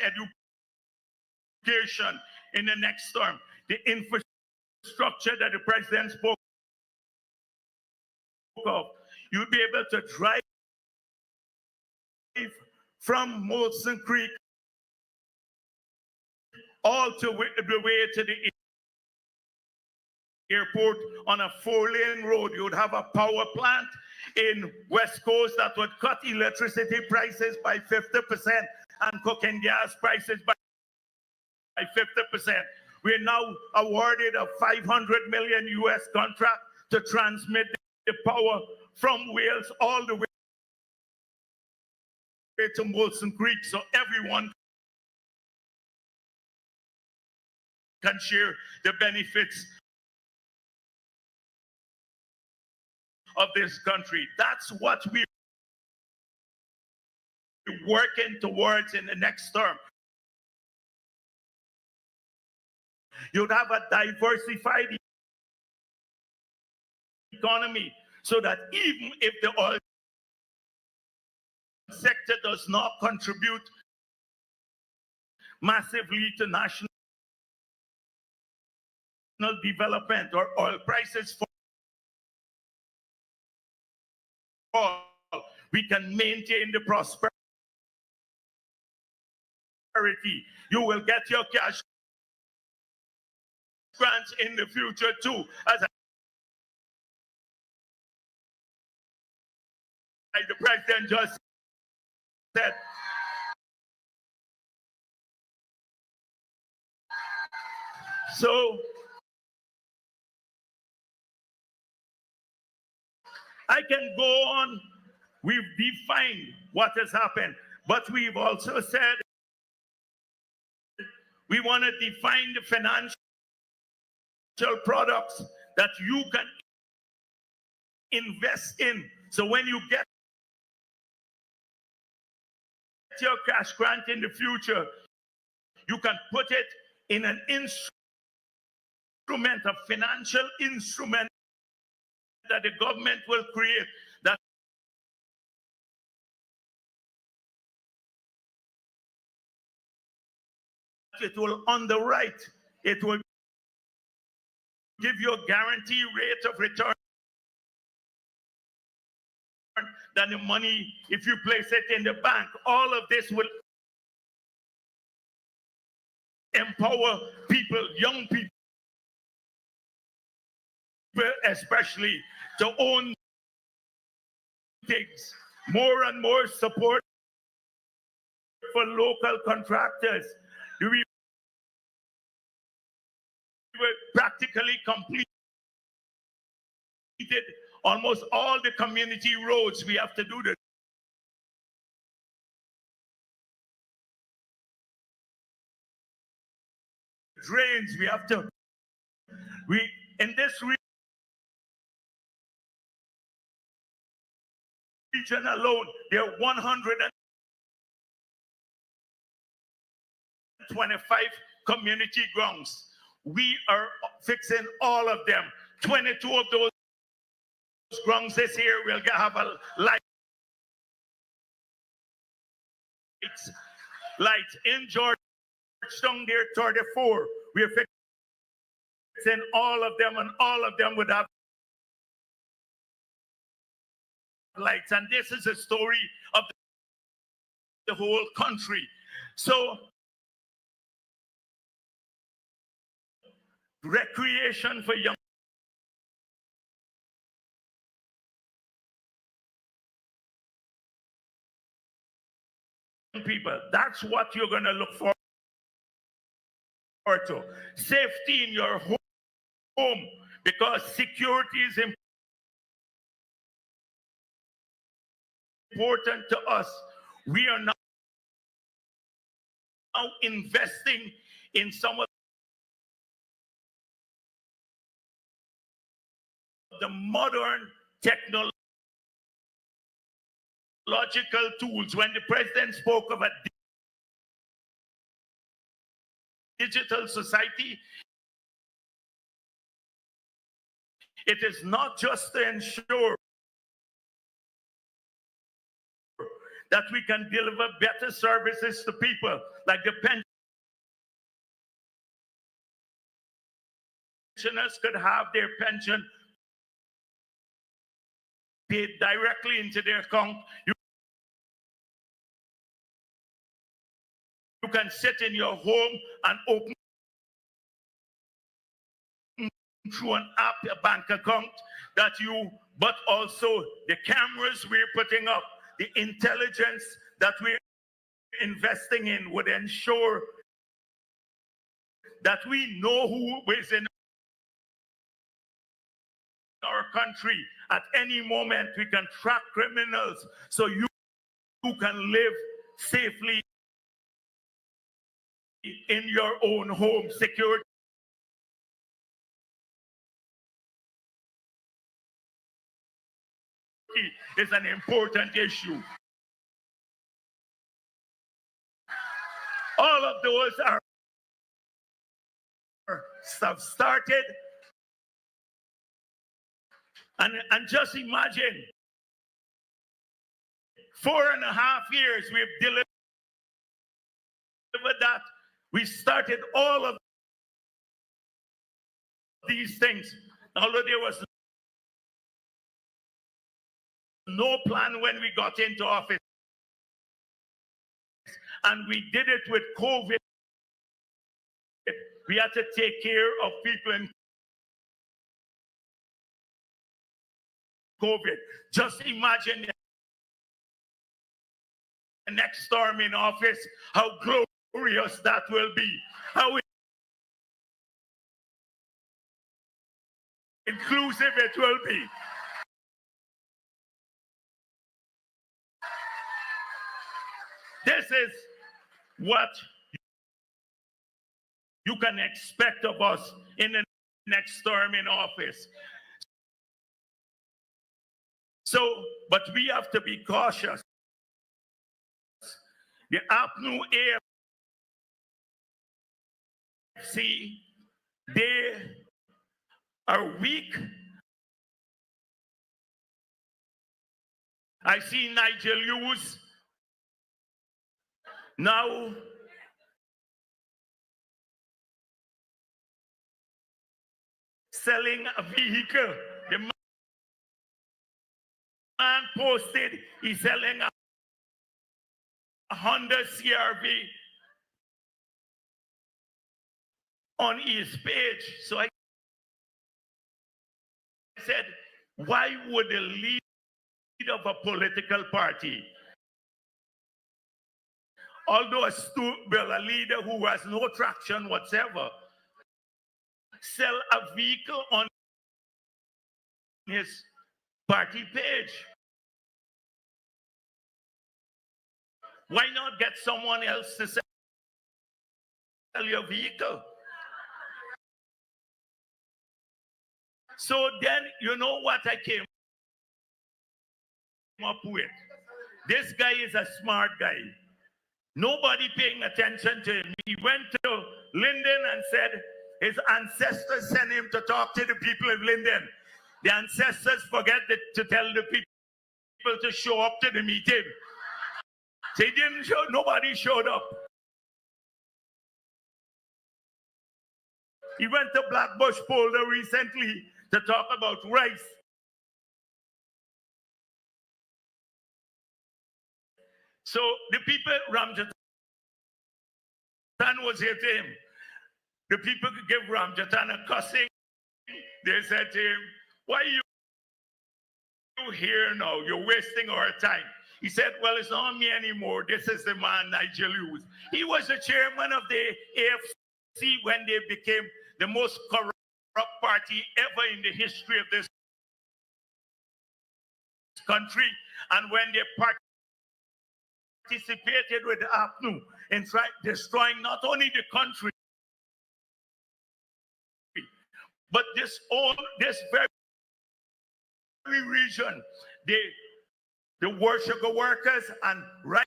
education in the next term. The infrastructure that the president spoke of, you'll be able to drive from Molson Creek all the way to the airport on a 4-lane road. You would have a power plant in West Coast that would cut electricity prices by 50% and cooking gas prices by 50%. We're now awarded a $500 million US contract to transmit the power from Wales all the way to Molson Creek, so everyone can share the benefits of this country. That's what we're working towards in the next term. You'd have a diversified economy, so that even if the oil sector does not contribute massively to national development, or oil prices fall, we can maintain the prosperity. You will get your cash grants in the future too, as the president just said. So I can go on. We've defined what has happened, but we've also said we want to define the financial products that you can invest in. So when you get your cash grant in the future, you can put it in an instrument, a financial instrument that the government will create that it will underwrite, it will give you a guarantee rate of return than the money if you place it in the bank. All of this will empower people, young people especially, to own things. More and more support for local contractors. We were practically completed almost all the community roads. We have to do the drains. We have to, in this region alone, there are 125 community grounds. We are fixing all of them. 22 of those grounds this year will have a lights in Georgetown. There 34. We are fixing all of them, and all of them would have lights. And this is a story of the whole country. So recreation for young people, that's what you're going to look forward to. Safety in your home, because security is important to us. We are now investing in some of the modern technological tools. When the president spoke of a digital society, it is not just to ensure that we can deliver better services to people, like the pensioners could have their pension paid directly into their account. You can sit in your home and open through an app a bank account that you, but also the cameras we're putting up, the intelligence that we're investing in would ensure that we know who is in our country. At any moment, we can track criminals, so you can live safely in your own home. Security is an important issue. All of those have started. And just imagine, 4.5 years we've delivered that. We started all of these things, although there was no plan when we got into office. And we did it with COVID. We had to take care of people in COVID. Just imagine the next term in office, how glorious that will be. How inclusive it will be. This is what you can expect of us in the next term in office. So, but we have to be cautious. the A.P.N.U A.F.C, they are weak. I see Nigel Hughes now selling a vehicle. The man posted he's selling a Honda CRV on his page. So I said, why would the leader of a political party, although a leader who has no traction whatsoever, sell a vehicle on his party page? Why not get someone else to sell your vehicle? So then, you know what I came up with? This guy is a smart guy. Nobody paying attention to him. He went to Linden and said his ancestors sent him to talk to the people of Linden. The ancestors forget to tell the people to show up to the meeting. They didn't show, nobody showed up. He went to Blackbush Polder recently to talk about rice. So the people, Ramjatan was here to him. The people could give Ramjatan a cussing. They said to him, why are you here now? You're wasting our time. He said, well, it's not me anymore. This is the man, Nigel Hughes. He was the chairman of the A.F.C when they became the most corrupt party ever in the history of this country. And when they participated with the A.P.N.U in destroying not only the country, but this very region, the sugar workers and rice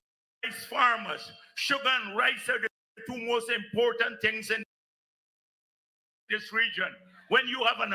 farmers. Sugar and rice are the two most important things in this region. When you have an